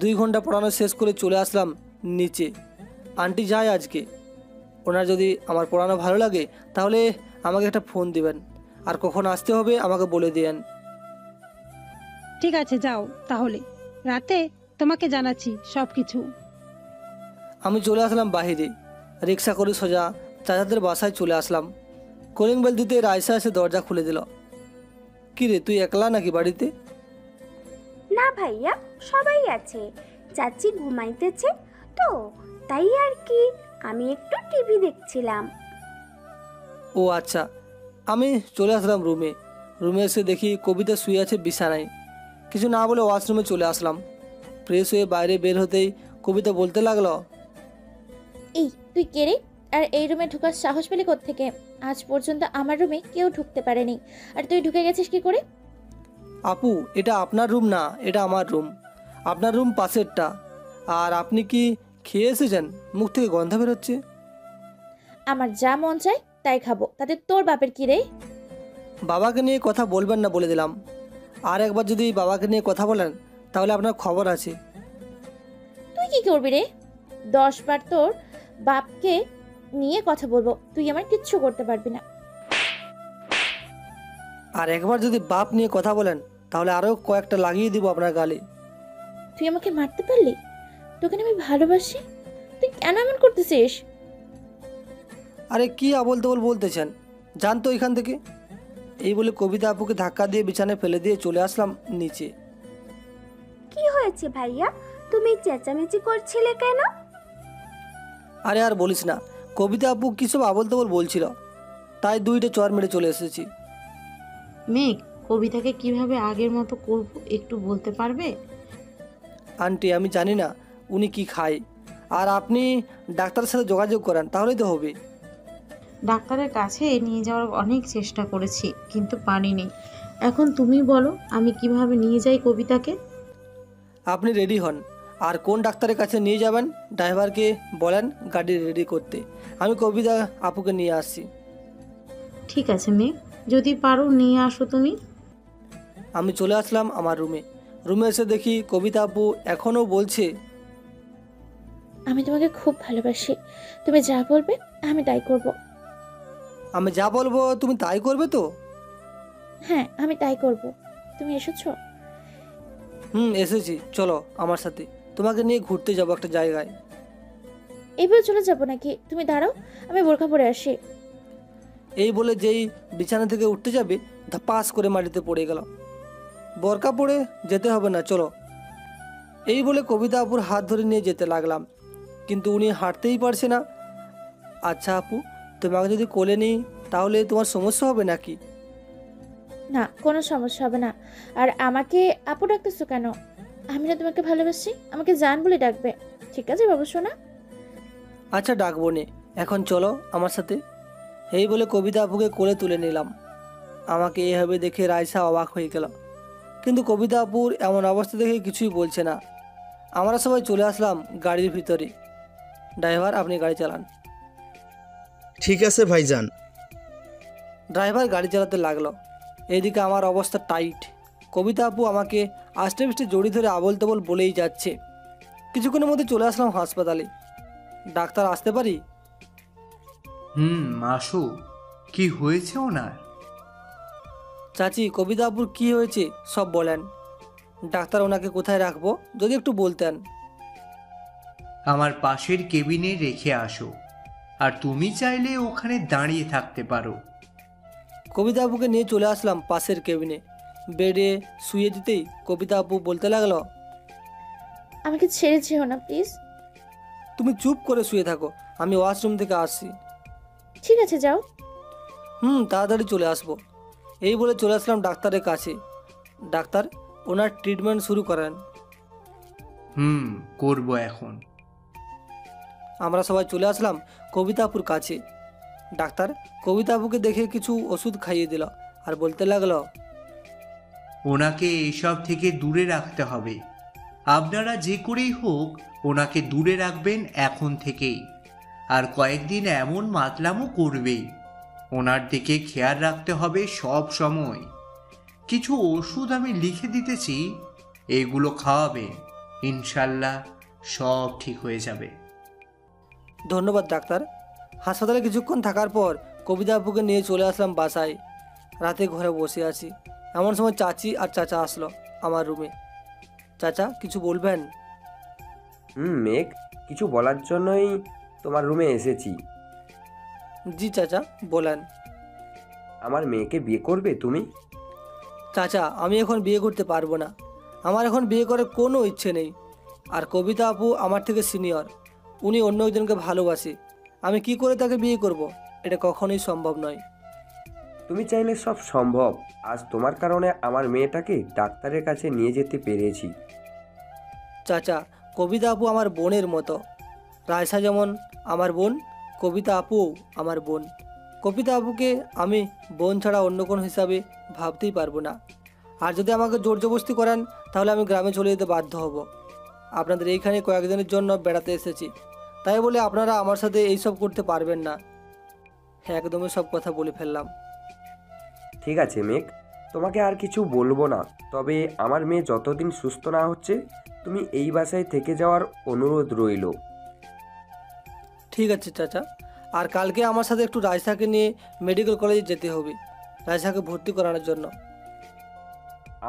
2 ঘন্টা পড়ানো শেষ করে চলে আসলাম নিচে। আন্টি যায় আজকে, ওনার যদি আমার পড়ানো ভালো লাগে তাহলে আমাকে একটা ফোন দিবেন, আর কখন আসতে হবে আমাকে বলে দিয়েন। ঠিক আছে যাও তাহলে, রাতে তোমাকে জানাচ্ছি সব কিছু। আমি চলে আসলাম বাহিরে। রিক্সা করে সোজা চাচাদের বাসায় চলে আসলাম। কলিং বেল দিতে রাইসা এসে দরজা খুলে দিল। কি রে, তুই একলা নাকি বাড়িতে? না ভাইয়া, সবাই আছে। চাচি ঘুমাইতেছে তো, তাই আর কি, আমি একটু টিভি দেখছিলাম। ও আচ্ছা। আমি চলে আসলাম রুমে। রুমে এসে দেখি কবিতা শুয়ে আছে বিছানায়। কিছু না বলে ওয়াশরুমে চলে আসলাম। ফ্রেশ হয়ে বাইরে বের হতেই কবিতা বলতে লাগলো, এই তুই কে রে? আর এই রুমে ঢোকার সাহস পেলি কোত্থেকে? আজ পর্যন্ত আমার রুমে কেউ ঢুকতে পারেনি, আর তুই ঢুকে গেছিস কি করে? আপু, এটা আপনার রুম না, এটা আমার রুম। আপনার রুম পাশেরটা। আর আপনি কি খেয়ে এসেছেন? মুখ থেকে গন্ধ বেরোচ্ছে। আমার যা মন চায় তাই খাবো, তাতে তোর বাপের কি রে? বাবাকে নিয়ে কথা বলবেন না বলে দিলাম। আর একবার যদি বাবাকে নিয়ে কথা বলেন তাহলে আপনার খবর আছে। তুই কি করবি রে? 10 বার তোর বাপকে নিয়ে কথা বলবো, তুই আমার কিচ্ছু করতে পারবি না। আর একবার যদি বাপ নিয়ে কথা বলেন তাহলে আরও কয়েকটা লাগিয়ে দিব আপনার গালে। তুই আমাকে মারতে পারলি? তোকে আমি ভালোবাসি, তুই কেন এমন করতেছিস? আরে কি আবল তাবল বলতেছেন, যান তো এখান থেকে। এই বলে কবিতা আপুকে ধাক্কা দিয়ে বিছানায় ফেলে দিয়ে চলে আসলাম নিচে। কি হয়েছে ভাইয়া, তুমি চেঁচামেচি করছিলে কেন? আরে আর বলিস না, কবিতা আপু কী সব আবল তাবল বলছিল, তাই 2টা চর মেরে চলে এসেছি। মেঘ, কবিতাকে কিভাবে আগের মতো করব একটু বলতে পারবে? আন্টি আমি জানি না উনি কি খায়, আর আপনি ডাক্তারের সাথে যোগাযোগ করেন তাহলেই তো হবে। ডাক্তারের কাছে নিয়ে যাওয়ার অনেক চেষ্টা করেছি কিন্তু পারিনি। এখন তুমি বলো আমি কিভাবে নিয়ে যাই কবিতাকে? আপনি রেডি হন, আর কোন ডাক্তারের কাছে নিয়ে যাবেন ড্রাইভারকে বলেন গাড়ি রেডি করতে। আমি কবিতা আপুকে নিয়ে আসছি। ঠিক আছে মেয়ে, যদি পারো নিয়ে আসো তুমি। আমি চলে আসলাম আমার রুমে এসে দেখি কবিতা আপু এখনও বলছে, আমি তোমাকে খুব ভালোবাসি, তুমি যা বলবে আমি তাই করব। আমি যা বলবো তুমি তাই করবে তো? হ্যাঁ আমি তাই করব। তুমি এসেছো? এসেছি, চলো আমার সাথে, তোমাকে নিয়ে ঘুরতে যাবো একটা জায়গায়। এইভাবে চলে যাবো নাকি? তুমি দাঁড়াও, আমি বোরখা পরে আসি। এই বলে যেই বিছানা থেকে উঠতে যাবে ধাপাস করে মাটিতে পড়ে গেল। বোরকা পরে যেতে হবে না, চলো। এই বলে কবিতা আপুর হাত ধরে নিয়ে যেতে লাগলাম, কিন্তু উনি হাঁটতেই পারছে না। আচ্ছা আপু, তোমাকে যদি কোলে নিই তাহলে তোমার সমস্যা হবে নাকি? না, কোনো সমস্যা হবে না। আর আমাকে আপু ডাকতেছো কেন? আমি না তোমাকে ভালোবাসি, আমাকে জান বলে ডাকবে, ঠিক আছে বাবু সোনা? আচ্ছা ডাকবো নে, এখন চলো আমার সাথে। এই বলে কবিতা আপুকে কোলে তুলে নিলাম। আমাকে এভাবে দেখে রাইসা অবাক হয়ে গেল, কিন্তু কবিতা আপুর এমন অবস্থা দেখে কিছুই বলছে না। আমরা সবাই চলে আসলাম গাড়ির ভিতরে। ড্রাইভার আপনি গাড়ি চালান। ঠিক আছে ভাইজান। ড্রাইভার গাড়ি চালাতে লাগলো। এদিকে আমার অবস্থা টাইট। কবিতা আপু আমাকে আষ্টে পিষ্টে জড়ি ধরে আবল তাবল বলেই যাচ্ছে। কিছুক্ষণের মধ্যে চলে আসলাম হাসপাতালে। ডাক্তার আসতে পারি? আসো। কি হয়েছে ওনার? চাচি, কবিতা আপুর কী হয়েছে সব বলেন। ডাক্তার ওনাকে কোথায় রাখবো যদি একটু বলতেন। আমার পাশের কেবিনে রেখে আসো, আর তুমি চাইলে ওখানে দাঁড়িয়ে থাকতে পারো। কবিতা আপুকে নিয়ে চলে আসলাম পাশের কেবিনে। বেডে শুয়ে দিতেই কবিতা আপু বলতে লাগলো, আমাকে ছেড়ে যেও না প্লিজ। তুমি চুপ করে শুয়ে থাকো, আমি ওয়াশরুম থেকে আসছি। ঠিক আছে যাও। তাড়াতাড়ি চলে আসবো। এই বলে চলে আসলাম ডাক্তারের কাছে। ডাক্তার, ওনার ট্রিটমেন্ট শুরু করেন। করবো এখন। আমরা সবাই চলে আসলাম কবিতা আপুর কাছে। ডাক্তার কবিতা আপুকে দেখে কিছু ওষুধ খাইয়ে দিল আর বলতে লাগলো, ওনাকে এইসব থেকে দূরে রাখতে হবে। আপনারা যে করেই হোক ওনাকে দূরে রাখবেন এখন থেকেই, আর কয়েকদিন এমন মাতলামও করবেই। ওনার দিকে খেয়াল রাখতে হবে সব সময়। কিছু ওষুধ আমি লিখে দিতেছি, এগুলো খাওয়াবে, ইনশাল্লাহ সব ঠিক হয়ে যাবে। ধন্যবাদ ডাক্তার। হাসপাতালে কিছুক্ষণ থাকার পর কবিতা আপুকে নিয়ে চলে আসলাম বাসায়। রাতে ঘরে বসে আছি, এমন সময় চাচি আর চাচা আসলো আমার রুমে। চাচা কিছু বলবেন? মেঘ, কিছু বলার জন্যই তোমার রুমে এসেছি। জি চাচা বলেন। আমার মেয়েকে বিয়ে করবে তুমি? চাচা, আমি এখন বিয়ে করতে পারবো না। আমার এখন বিয়ে করার কোনো ইচ্ছে নেই। আর কবিতা আপু আমার থেকে সিনিয়র, উনি অন্য একজনকে ভালোবাসে। আমি কি করে তাকে বিয়ে করব? এটা কখনোই সম্ভব নয়। তুমি চাইলে সব সম্ভব। আজ তোমার কারণে আমার মেয়েটাকে ডাক্তারের কাছে নিয়ে যেতে পেরেছি। চাচা, কবিতা আপু আমার বোনের মতো। রায়সা যেমন আমার বোন, কবিতা আপুও আমার বোন। কবিতা আপুকে আমি বোন ছাড়া অন্য কোনো হিসাবে ভাবতেই পারবো না। আর যদি আমাকে জোর জবরদস্তি করেন তাহলে আমি গ্রামে চলে যেতে বাধ্য হব। আপনাদের এইখানে কয়েকদিনের জন্য বেড়াতে এসেছি, তাই বলে আপনারা আমার সাথে এইসব করতে পারবেন না। একদমই সব কথা বলে ফেললাম। ঠিক আছে মেঘ, তোমাকে আর কিছু বলবো না। তবে আমার মেয়ে যতদিন সুস্থ না হচ্ছে তুমি এই বাসায় থেকে যাওয়ার অনুরোধ রইল। ঠিক আছে চাচা। আর কালকে আমার সাথে একটু রায়সাকে নিয়ে মেডিকেল কলেজে যেতে হবে, রায়সাকে ভর্তি করানোর জন্য।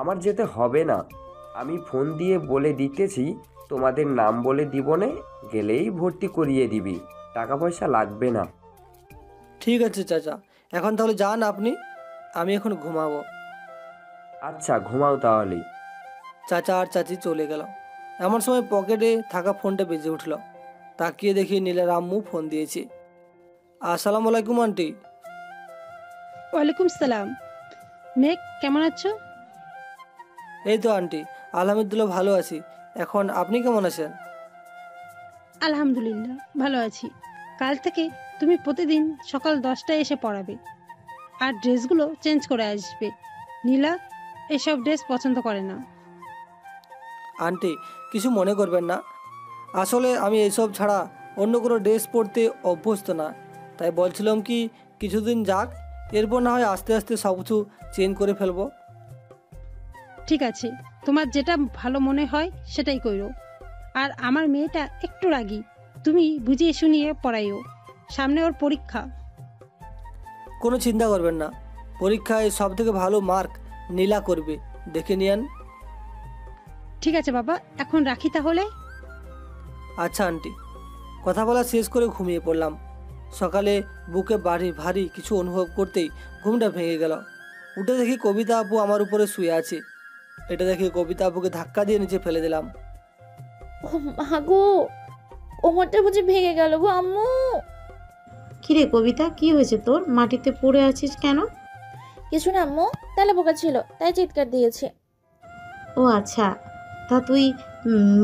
আমার যেতে হবে না, আমি ফোন দিয়ে বলে দিতেছি। তোমাদের নাম বলে দিবনে, গেলেই ভর্তি করিয়ে দিবি, টাকা পয়সা লাগবে না। ঠিক আছে চাচা, এখন তাহলে যান আপনি, আমি এখন ঘুমাবো। আচ্ছা ঘুমাও তাহলে। চাচা আর চাচি চলে গেল। এমন সময় পকেটে থাকা ফোনটা বেজে উঠল। তাকিয়ে দেখি নীলার আম্মু ফোন দিয়েছে। আসসালামু আলাইকুম আন্টি। ওয়ালাইকুম সালাম। মেঘ কেমন আছো? এই তো আন্টি, আলহামদুলিল্লাহ ভালো আছি। এখন আপনি কেমন আছেন? আলহামদুলিল্লাহ ভালো আছি। কাল থেকে তুমি প্রতিদিন সকাল 10টায় এসে পড়াবে আর ড্রেসগুলো চেঞ্জ করে আসবে। নীলা এসব ড্রেস পছন্দ করে না। আন্টি কিছু মনে করবেন না, আসলে আমি এইসব ছাড়া অন্য কোনো ড্রেস পরতে অভ্যস্ত না, তাই বলছিলাম কি কিছুদিন যাক, এরপর না হয় আস্তে আস্তে সব কিছু চেঞ্জ করে ফেলবো। ঠিক আছে, তোমার যেটা ভালো মনে হয় সেটাই করো। আর আমার মেয়েটা একটু রাগী, তুমি বুঝিয়ে শুনিয়ে পড়াইও, সামনে ওর পরীক্ষা। কোনো চিন্তা করবেন না, পরীক্ষায় সব থেকে ভালো মার্ক নীলা করবে, দেখে নিয়েন। ঠিক আছে বাবা, এখন রাখি তাহলে। আচ্ছা আন্টি। কথা বলা শেষ করে ঘুমিয়ে পড়লাম। সকালে বুকে ভারী ভারী কিছু অনুভব করতেই ঘুমটা ভেঙে গেল। উঠে দেখি কবিতা আপু আমার উপরে শুয়ে আছে। এটা দেখে কবিতা আপুকে ধাক্কা দিয়ে নিচে ফেলে দিলাম। ও মা গো, কোমরটা বুঝি ভেঙে গেল গো আম্মু। কিরে কবিতা, কি হয়েছে তোর? মাটিতে পড়ে আছিস কেন? কিছু না আম্মু, তাহলে বোকা ছিল তাই চিৎকার দিয়েছে। ও আচ্ছা, তা তুই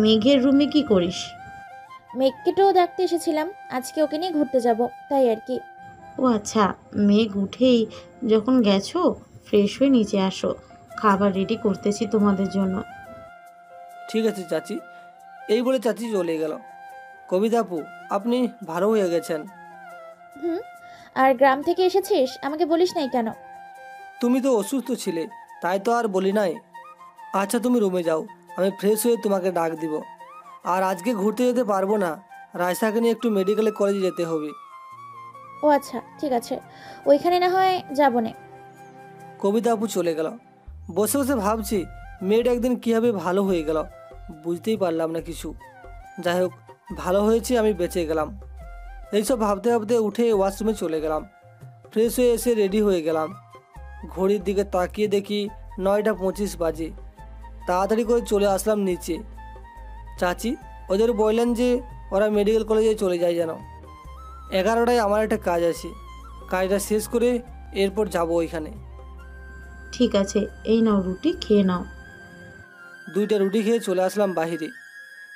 মেঘের রুমে কি করিস? মেঘকেও দেখতে এসেছিলাম, আজকে ওকে নিয়ে ঘুরতে যাব তাই আর কি। ও আচ্ছা, মেঘ উঠেই যখন গেছো ফ্রেশ হয়ে নিচে আসো, খাবার রেডি করতেছি তোমাদের জন্য। ঠিক আছে চাচি। এই বলে চাচি চলে গেল। কবিতা আপু আপনি ভালো হয়ে গেছেন। আর গ্রাম থেকে এসেছিস, আমাকে বলিস নাই কেন? তুমি তো অসুস্থ ছিলে, তাই তো আর বলি নাই। আচ্ছা তুমি রুমে যাও, আমি ফ্রেশ হয়ে তোমাকে ডাক দিব। আর আজকে ঘুরতে যেতে পারবো না, রায়সাকে নিয়ে একটু মেডিকেল কলেজে যেতে হবে। ও আচ্ছা ঠিক আছে, ওইখানে না হয় যাবো না। কবিতা আপু চলে গেল। বসে বসে ভাবছি মেয়েটা একদিন কীভাবে ভালো হয়ে গেল, বুঝতেই পারলাম না কিছু। যাই হোক, ভালো হয়েছে, আমি বেঁচে গেলাম। এইসব ভাবতে ভাবতে উঠে ওয়াশরুমে চলে গেলাম। ফ্রেশ হয়ে এসে রেডি হয়ে গেলাম। ঘড়ির দিকে তাকিয়ে দেখি 9:25 বাজে। তাড়াতাড়ি করে চলে আসলাম নিচে। চাচি ওদের বললেন যে ওরা মেডিকেল কলেজে চলে যায় যেন। 11টায় আমার একটা কাজ আছে, কাজটা শেষ করে এরপর যাব ওইখানে। ঠিক আছে, এই নাও রুটি, খেয়ে নাও। 2টা রুটি খেয়ে চলে আসলাম বাহিরে।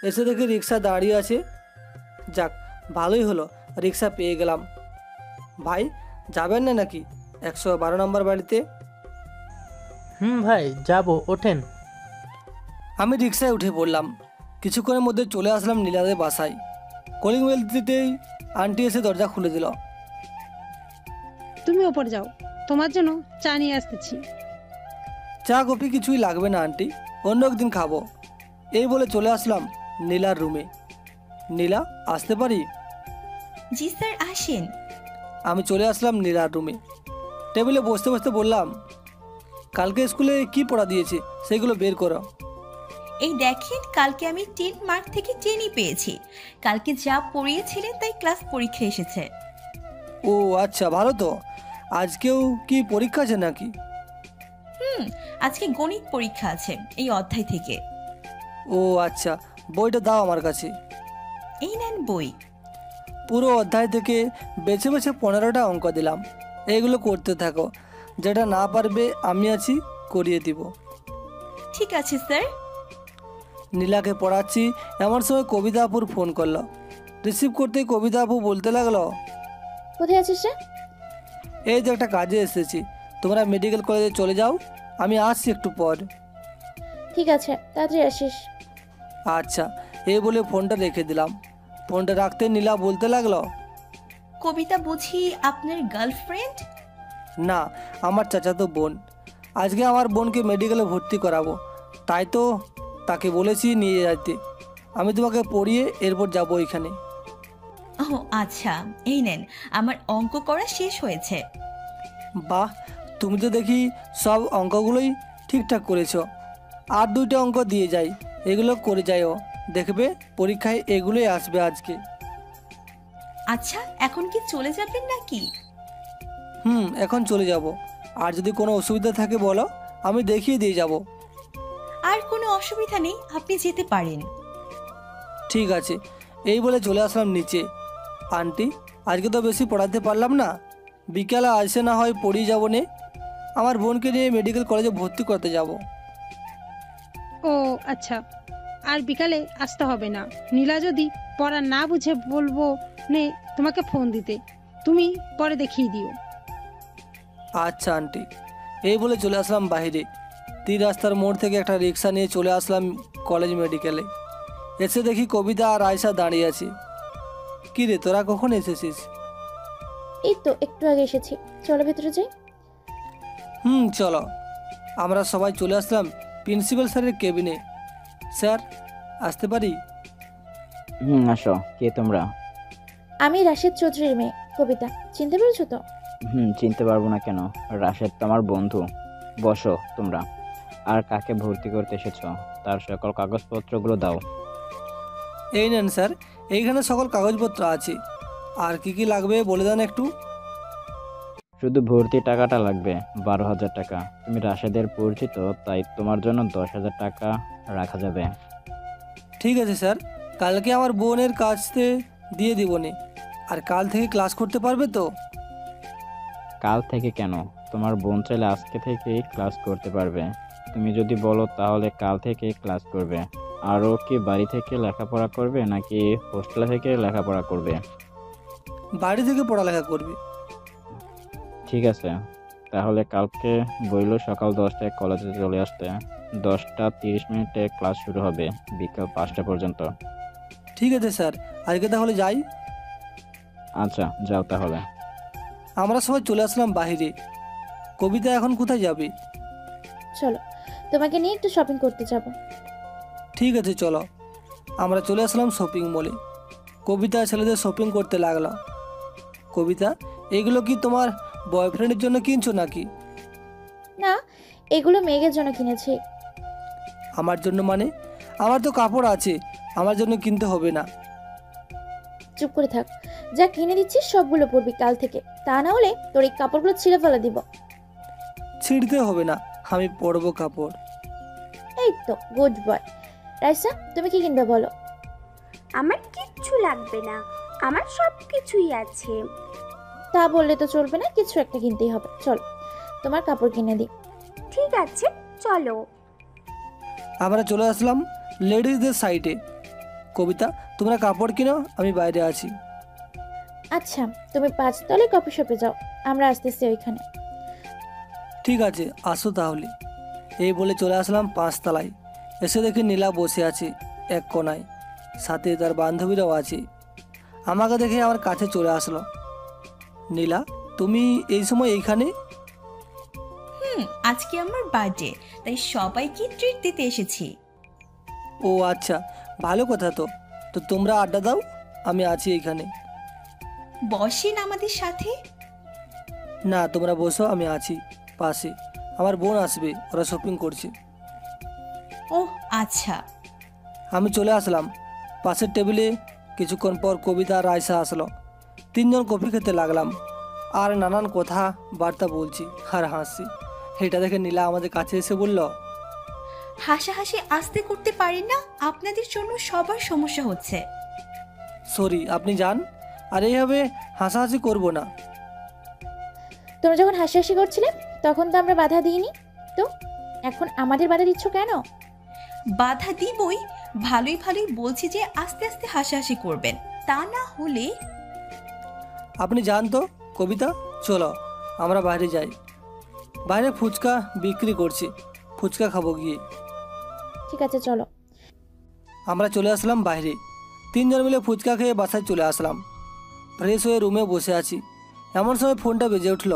এসে দেখি রিক্সা দাঁড়িয়ে আছে। যাক ভালোই হলো, রিক্সা পেয়ে গেলাম। ভাই যাবেন না নাকি 112 নম্বর বাড়িতে? ভাই যাব, ওঠেন। আমি রিক্সায় উঠে পড়লাম। কিছুক্ষণের মধ্যে চলে আসলাম নীলাদের বাসায়। কলিং বেল দিতেই আন্টি এসে দরজা খুলে দিল। তুমি ওপর যাও, তোমার জন্য চা নিয়ে আসতেছি। চা কফি কিছুই লাগবে না আন্টি, অন্য একদিন খাবো। এই বলে চলে আসলাম নীলার রুমে। নীলা আসতে পারি? জি স্যার আসেন। আমি চলে আসলাম নীলার রুমে। টেবিলে বসতে বসতে বললাম, কালকে স্কুলে কি পড়া দিয়েছে সেগুলো বের করো। এই দেখেন, কালকে আমি 10 মার্ক থেকে 10ই পেয়েছি। কালকে যা পড়িয়েছিলেন তাই ক্লাস পরীক্ষা এসেছে। ও আচ্ছা, ভালো তো। আজকেও কি পরীক্ষা আছে নাকি? আজকে গণিত পরীক্ষা আছে এই অধ্যায় থেকে। ও আচ্ছা, বইটা দাও আমার কাছে। এই নেন বই। পুরো অধ্যায় থেকে বেছে বেছে 15টা অঙ্ক দিলাম। এগুলো করতে থাকো, যেটা না পারবে আমি আছি, করিয়ে দিব। ঠিক আছে স্যার। নীলাকে পড়াচ্ছি এমন সময় কবিতা আপুর ফোন করলো। রিসিভ করতেই কবিতা আপু বলতে লাগলো, কোথায় আছিস রে? এই যে একটা কাজে এসেছি, তোমরা মেডিকেল কলেজে চলে যাও, আমি আসছি একটু পর। ঠিক আছে, তাড়াতাড়ি আসিস। আচ্ছা, এই বলে ফোনটা রেখে দিলাম। ফোনটা রাখতে নীলা বলতে লাগলো, কবিতা বুঝি আপনার গার্লফ্রেন্ড? না, আমার চাচাতো বোন। আজকে আমার বোনকে মেডিকেলে ভর্তি করাবো, তাই তো তাকে বলেছি নিয়ে যেতে। আমি তোমাকে পড়িয়ে এরপর যাবো ওইখানে। ও আচ্ছা, এই নেন, আমার অঙ্ক করা শেষ হয়েছে। বাহ, তুমি তো দেখি সব অঙ্কগুলোই ঠিকঠাক করেছো। আর 2টা অঙ্ক দিয়ে যাই, এগুলো করে যাইও, দেখবে পরীক্ষায় এগুলোই আসবে আজকে। আচ্ছা, এখন কি চলে যাবেন নাকি? এখন চলে যাব। আর যদি কোনো অসুবিধা থাকে বলো, আমি দেখিয়ে দিয়ে যাব। আর কোনো অসুবিধা নেই, আপনি যেতে পারেন। ঠিক আছে। এই বলে চলে আসলাম নিচে। আন্টি আজকে তো বেশি পড়াতে পারলাম না, বিকালে আসে না হয় পড়িয়ে যাবো নে। আমার বোনকে নিয়ে মেডিকেল কলেজে ভর্তি করতে যাব। ও আচ্ছা, আর বিকালে আসতে হবে না। নীলা যদি পড়া না বুঝে বলবো নে তোমাকে ফোন দিতে, তুমি পরে দেখিয়ে দিও। আচ্ছা আন্টি। এই বলে চলে আসলাম বাইরে। 3 রাস্তার মোড় থেকে একটা রিক্সা নিয়ে চলে আসলাম কলেজ মেডিকেলে। এসে দেখি কবিতা আর আয়শা দাঁড়িয়ে আছে। কি রে, তোরা কখন এসেছিস? এই তো একটু আগে এসেছি, চলো ভেতরে যাই। চলো। আমরা সবাই চলে আসলাম প্রিন্সিপাল স্যারের কেবিনে। স্যার, আসতে পারি? আসো। কে তোমরা? আমি রাশেদ চৌধুরীর মেয়ে কবিতা, চিনতে পেরেছো তো? চিনতে পারবো না কেন, রাশেদ তো আমার বন্ধু। বসো তোমরা। আর কাকে ভর্তি করতে এসেছো তার সকল কাগজপত্রগুলো দাও। এই নেন স্যার, এইখানে সকল কাগজপত্র আছে। আর কি কি লাগবে বলে দেন একটু। শুধু ভর্তি টাকাটা লাগবে 12,000 টাকা। তুমি রাশেদের পরিচিত, তাই তোমার জন্য 10,000 টাকা রাখা যাবে। ঠিক আছে স্যার, কালকে আমার বোনের কাছে দিয়ে দিবনে। আর কাল থেকে ক্লাস করতে পারবে তো? কাল থেকে কেন, তোমার বোন চাইলে আজকে থেকেই ক্লাস করতে পারবে। তুমি যদি বলো তাহলে কাল থেকে ক্লাস করবে। আরও কি বাড়ি থেকে লেখাপড়া করবে নাকি হোস্টেল থেকে লেখাপড়া করবে? বাড়ি থেকে পড়ালেখা করবে। ঠিক আছে, তাহলে কালকে বইল সকাল 10টায় কলেজে চলে আসতে। 10:30 ক্লাস শুরু হবে, বিকাল 5টা পর্যন্ত। ঠিক আছে স্যার, আজকে তাহলে যাই। আচ্ছা, যাও তাহলে। আমরা সবাই চলে আসলাম বাইরে। কবিতা এখন কোথায় যাবে? চলো, তোমাকে নিয়ে একটু শপিং করতে যাব। ঠিক আছে চলো। আমরা চলে আসলাম শপিং মলে। কবিতা ছেলেদের শপিং করতে লাগলো। কবিতা, এগুলো কি তোমার বয়ফ্রেন্ডের জন্য কিনছো নাকি? না, এগুলো মেঘের জন্য কিনেছি। আমার জন্য মানে? আমার তো কাপড় আছে, আমার জন্য কিনতে হবে না। চুপ করে থাক। যা কিনে দিচ্ছি সবগুলো পরবি কাল থেকে, তা না হলে তোর এই কাপড়গুলো ছিঁড়ে ফেলে দিব। ছিঁড়তে হবে না, আমি পরবো কাপড়। এই তো গুড বয়। রাইসা, তুমি কি কিনবে বলো? আমার কিচ্ছু লাগবে না, আমার সব কিছুই আছে। তা বললে তো চলবে না, কিছু একটা কিনতেই হবে। চলো, তোমার কাপড় কিনে দিই। ঠিক আছে চলো। আমরা চলে আসলাম লেডিসদের সাইডে। কবিতা, তোমরা কাপড় কিনো, আমি বাইরে আছি। আচ্ছা, তুমি 5 তলায় কফি শপে যাও, আমরা আসতেছি ওইখানে। ঠিক আছে, আসো তাহলে। এই বলে চলে আসলাম 5 তলায়। এসে দেখি নীলা বসে আছে এক কোনায়, সাথে তার বান্ধবীরাও আছে। আমাকে দেখে আমার কাছে চলে আসলো। নীলা, তুমি এই সময় এইখানে? আজকে আমার বার্থডে, তাই সবাইকে ট্রিট দিতে এসেছি। ও আচ্ছা, ভালো কথা। তো তো তোমরা আড্ডা দাও, আমি আছি এইখানে। বসেন আমাদের সাথে। না, তোমরা বসো, আমি আছি পাশে। আমার বোন আসবে, ওরা শপিং করছে। ও আচ্ছা। আমি চলে আসলাম পাশের টেবিলে। কিছুক্ষণ পর কবিতা আর আয়শা আসলো। 3 জন কফি খেতে লাগলাম আর নানান কথা বার্তা বলছি আর হাসছি। এটা দেখে নীলা আমাদের কাছে এসে বলল, হাসাহাসি আস্তে করতে পারেন না, আপনাদের জন্য সবার সমস্যা হচ্ছে। সরি, আপনি যান। আর এইভাবে হাসাহাসি করবো না। তোমরা যখন হাসাহাসি করছিলে তখন তো আমরা বাধা দিইনি, তো এখন আমাদের বাধা দিচ্ছ কেন? বাধা দিবই, ভালোই ভালোই বলছি যে আস্তে আস্তে হাসাহাসি করবেন, তা না হলে। আপনি যান তো। কবিতা, চলো আমরা বাইরে যাই। বাইরে ফুচকা বিক্রি করছি, ফুচকা খাবো গিয়ে। ঠিক আছে চলো। আমরা চলে আসলাম বাইরে। 3 জন মিলে ফুচকা খেয়ে বাসায় চলে আসলাম। ফ্রেশ হয়ে রুমে বসে আছি, এমন সময় ফোনটা বেজে উঠল।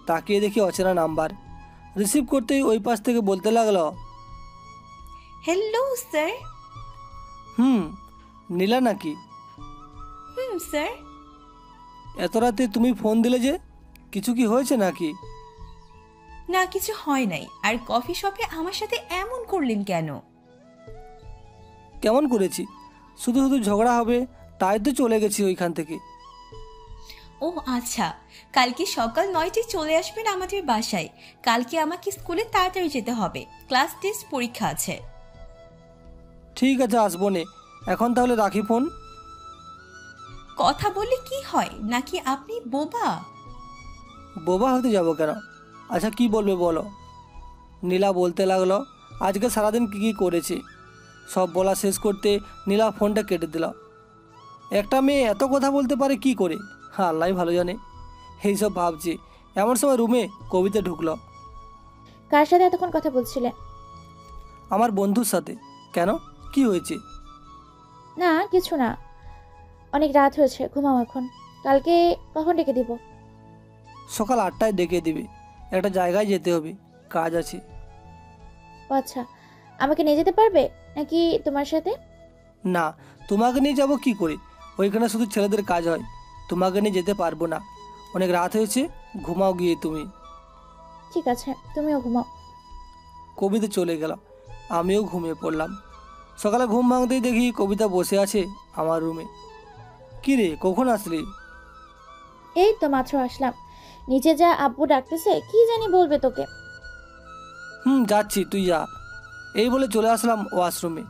তাকিয়ে দেখি অচেনা নাম্বার। রিসিভ করতেই ওই পাশ থেকে বলতে লাগলো, হ্যালো স্যার। নীলা নাকি? স্যার। এত রাতে তুমি ফোন দিলে যে, কিছু কি হয়েছে নাকি? না, কিছু হয় নাই। আর কফি শপে আমার সাথে এমন করলেন কেন? কেমন করেছি? শুধু শুধু ঝগড়া হবে তাই তো চলে গেছি ওইখান থেকে। ও আচ্ছা, কালকে সকাল 9টায় চলে আসবেন আমাদের বাসায়। কালকে আমাকে স্কুলে তাড়াতাড়ি যেতে হবে, ক্লাস টেস্ট পরীক্ষা আছে। ঠিক আছে, আসবো নে। এখন তাহলে রাখি ফোন। কথা বললে কি হয় নাকি আপনি বোবা? বোবা হতে যাবো কেন? আচ্ছা কি বলবে বলো। নীলা বলতে লাগলো আজকে সারাদিন কী কী করেছে। সব বলা শেষ করতে নীলা ফোনটা কেটে দিল। একটা মেয়ে এত কথা বলতে পারে কি করে? হ্যাঁ, আল্লাহ ভালো জানে। এইসব ভাবছি এমন সময় রুমে কবিতা ঢুকলো। কার সাথে এতক্ষণ কথা বলছিলে? আমার বন্ধুর সাথে। কেন, কি হয়েছে? না কিছু না, অনেক রাত হয়েছে, ঘুমাও এখন। কালকে কখন ডেকে দিব? সকাল 8টায় ডেকে দিবি, একটা জায়গায় যেতে হবে, কাজ আছে। ও আচ্ছা, আমাকে নিয়ে যেতে পারবে নাকি তোমার সাথে? না, তোমাকে নিয়ে যাব কি করে? ওইখানে শুধু ছেলেদের কাজ হয়, তোমাকে নিয়ে যেতে পারবো না। অনেক রাত হয়েছে, ঘুমাও গিয়ে তুমি। ঠিক আছে, তুমিও ঘুমাও। কবিতা চলে গেল, আমিও ঘুমিয়ে পড়লাম। সকালে ঘুম ভাঙতেই দেখি কবিতা বসে আছে আমার রুমে। কি রে, কখন আসলি? এই তো মাত্র আসলাম। নিচে যা, আব্বু ডাকতেছে, কি জানি বলবে তোকে। যাচ্ছি, তুই যা। এই বলে চলে আসলাম ওয়াশরুমে।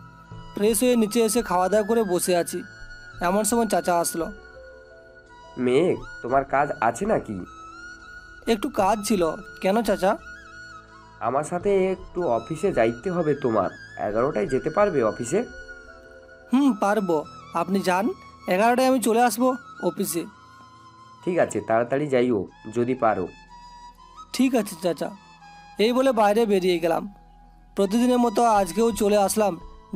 ফ্রেশ হয়ে নিচে এসে খাওয়া দাওয়া করে বসে আছি, এমন সময় চাচা আসলো। মেঘ, তোমার কাজ আছে নাকি? একটু কাজ ছিল। কেন চাচা? আমার সাথে একটু অফিসে যাইতে হবে তোমার। 11টায় যেতে পারবে অফিসে? পারবো, আপনি যান, 11টায় আমি চলে আসবো অফিসে। ঠিক আছে, তাড়াতাড়ি যাইও যদি পারো। ঠিক আছে চাচা। এই বলে বাইরে বেরিয়ে গেলাম। প্রতিদিনের মতো আজকেও চলে আসলাম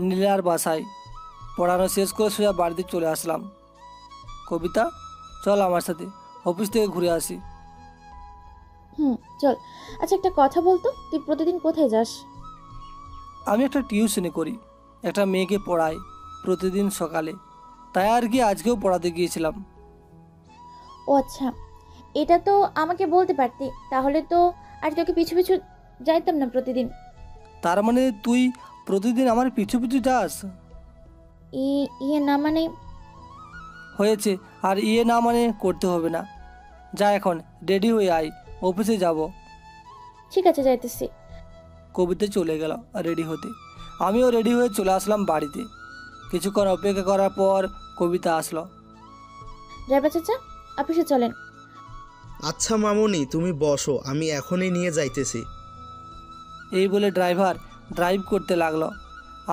নীলার বাসায়। পড়ানো শেষ করে সোজা বাড়িতে চলে আসলাম। কবিতা, চল আমার সাথে, অফিস থেকে ঘুরে আসি। চল। আচ্ছা একটা কথা বলতো, তুই প্রতিদিন কোথায় যাস? আমি একটা টিউশনি করি, একটা মেয়েকে পড়াই প্রতিদিন সকালে, তাই আর কি আজকেও পড়াতে গিয়েছিলাম। ও আচ্ছা, এটা তো আমাকে বলতে পারতি, তাহলে তো আর তোকে পিছু পিছু যাইতাম না প্রতিদিন। তার মানে তুই প্রতিদিন আমার পিছু পিছু যাস? ইয়ে না মানে? হয়েছে, আর ইয়ে না মানে করতে হবে না। যা এখন রেডি হয়ে আয়, অফিসে যাব। ঠিক আছে, যাইতেছি। কবিতা চলে গেল রেডি হতে। আমিও রেডি হয়ে চলে আসলাম বাড়িতে। কিছুক্ষণ অপেক্ষা করার পর কবিতা আসলো। ড্রাইভার চাচা, অফিসে চলেন। আচ্ছা মামুনি, তুমি বসো, আমি এখনই নিয়ে যাইতেছি। এই বলে ড্রাইভার ড্রাইভ করতে লাগলো।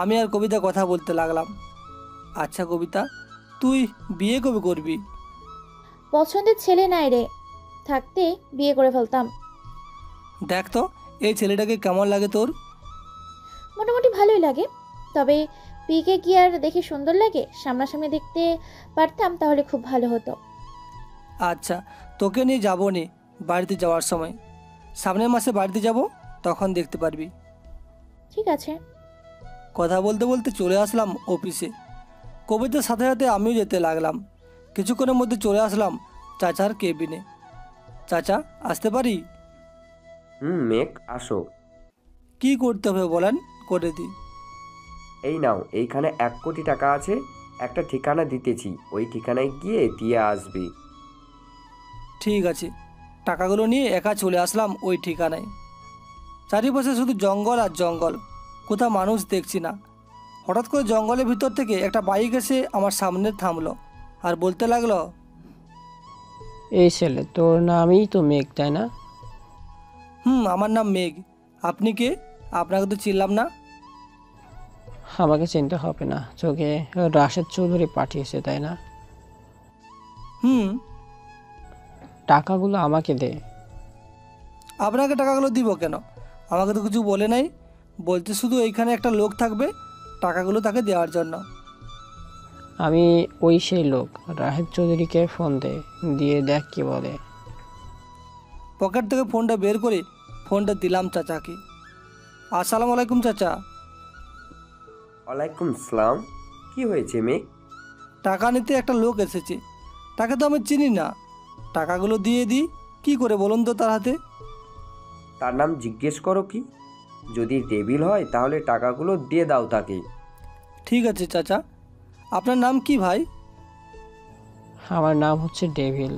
আমি আর কবিতা কথা বলতে লাগলাম। আচ্ছা কবিতা, তুই বিয়ে কবে করবি? পছন্দের ছেলে নাই রে, থাকতে বিয়ে করে ফেলতাম। দেখ তো এই ছেলেটাকে কেমন লাগে তোর? মোটামুটি ভালোই লাগে, তবে পিকে কি আর দেখে সুন্দর লাগে? সামনাসামনি দেখতে পারতাম তাহলে খুব ভালো হতো। আচ্ছা, তোকে নিয়ে যাবো নি বাড়িতে যাওয়ার সময়। সামনের মাসে বাড়িতে যাব, তখন দেখতে পারবি। ঠিক আছে। কথা বলতে বলতে চলে আসলাম অফিসে। কবিতার সাথে সাথে আমিও যেতে লাগলাম। কিছুক্ষণের মধ্যে চলে আসলাম চাচার কেবিনে। চাচা, আসতে পারি? মেঘ, আসো। কি করতে হবে বলেন, করে দিই। এই নাও, এইখানে 1 কোটি টাকা আছে। একটা ঠিকানা দিতেছি, ওই ঠিকানায় গিয়ে দিয়ে আসবি। ঠিক আছে। টাকাগুলো নিয়ে একা চলে আসলাম ওই ঠিকানায়। চারিপাশে শুধু জঙ্গল আর জঙ্গল, কোথাও মানুষ দেখছি না। হঠাৎ করে জঙ্গলের ভিতর থেকে একটা বাইক এসে আমার সামনে থামলো আর বলতে লাগলো, এই ছেলে, তোর নামই তো মেঘ, তাই না? আমার নাম মেঘ। আপনি কে? আপনাকে তো চিনলাম না। আমাকে চিনতে হবে না, তোকে রাশেদ চৌধুরী পাঠিয়েছে, তাই না? টাকাগুলো আমাকে দে। আপনাকে টাকাগুলো দিব কেন? আমাকে তো কিছু বলে নাই। বলতে শুধু এইখানে একটা লোক থাকবে, টাকাগুলো তাকে দেওয়ার জন্য। আমি ওই সেই লোক। রাশেদ চৌধুরীকে ফোন দিয়ে দেখ কি বলে। পকেট থেকে ফোনটা বের করে ফোনটা দিলাম চাচাকে। আসসালামু আলাইকুম চাচা। ওয়ালাইকুম সালাম। কি হয়েছে মেঘ? টাকা নিতে একটা লোক এসেছে, তাকে তো আমি চিনি না। টাকাগুলো দিয়ে দিই কি করে বলুন তো তার হাতে? তার নাম জিজ্ঞেস করো কি? যদি টেবিল হয় তাহলে টাকাগুলো দিয়ে দাও তাকে। ঠিক আছে চাচা। আপনার নাম কি ভাই? আমার নাম হচ্ছে ডেভিল।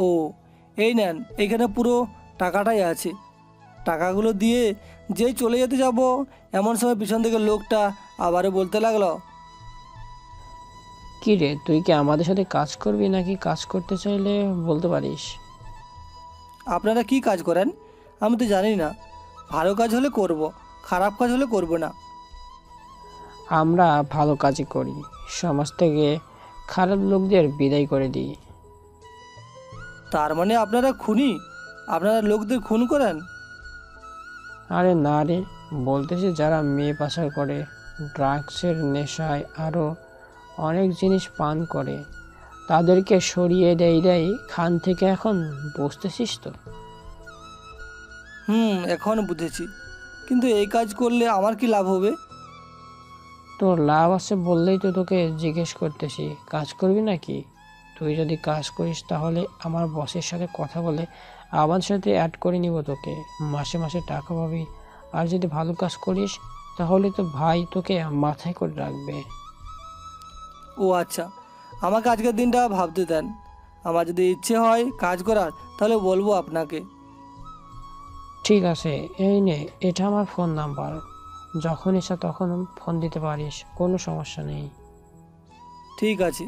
ও, এই নেন, এখানে পুরো টাকাটাই আছে। টাকাগুলো দিয়ে যেই চলে যেতে যাব, এমন সময় পিছন থেকে লোকটা আবারও বলতে লাগলো, কি রে, তুই কি আমাদের সাথে কাজ করবি নাকি কাজ করতে চাইলে বলতে পারিস? আপনারা কি কাজ করেন আমি তো জানি না। ভালো কাজ হলে করব, খারাপ কাজ হলে করব না। আমরা ভালো কাজই করি, সমাজ থেকে খারাপ লোকদের বিদায় করে দিই। তার মানে আপনারা খুনি? আপনারা লোকদের খুন করেন? আরে না রে, বলতেছি যারা মেয়ে পাচার করে, ড্রাগসের নেশায় আরও অনেক জিনিস পান করে, তাদেরকে সরিয়ে দেয় খান থেকে। এখন বুঝতেছিস তো? এখন বুঝেছি। কিন্তু এই কাজ করলে আমার কি লাভ হবে? তোর লাভ আছে বললেই তো তোকে জিজ্ঞেস করতেছি, কাজ করবি নাকি? তুই যদি কাজ করিস তাহলে আমার বসের সাথে কথা বলে আমার সাথে অ্যাড করে নিব তোকে, মাসে মাসে টাকা পাবি। আর যদি ভালো কাজ করিস তাহলে তো ভাই তোকে মাথায় করে রাখবে। ও আচ্ছা, আমাকে আজকের দিনটা ভাবতে দেন। আমার যদি ইচ্ছে হয় কাজ করার তাহলে বলবো আপনাকে। ঠিক আছে, এই নে, এটা আমার ফোন নাম্বার। যখন ইচ্ছা তখন ফোন দিতে পারিস, কোনো সমস্যা নেই। ঠিক আছে।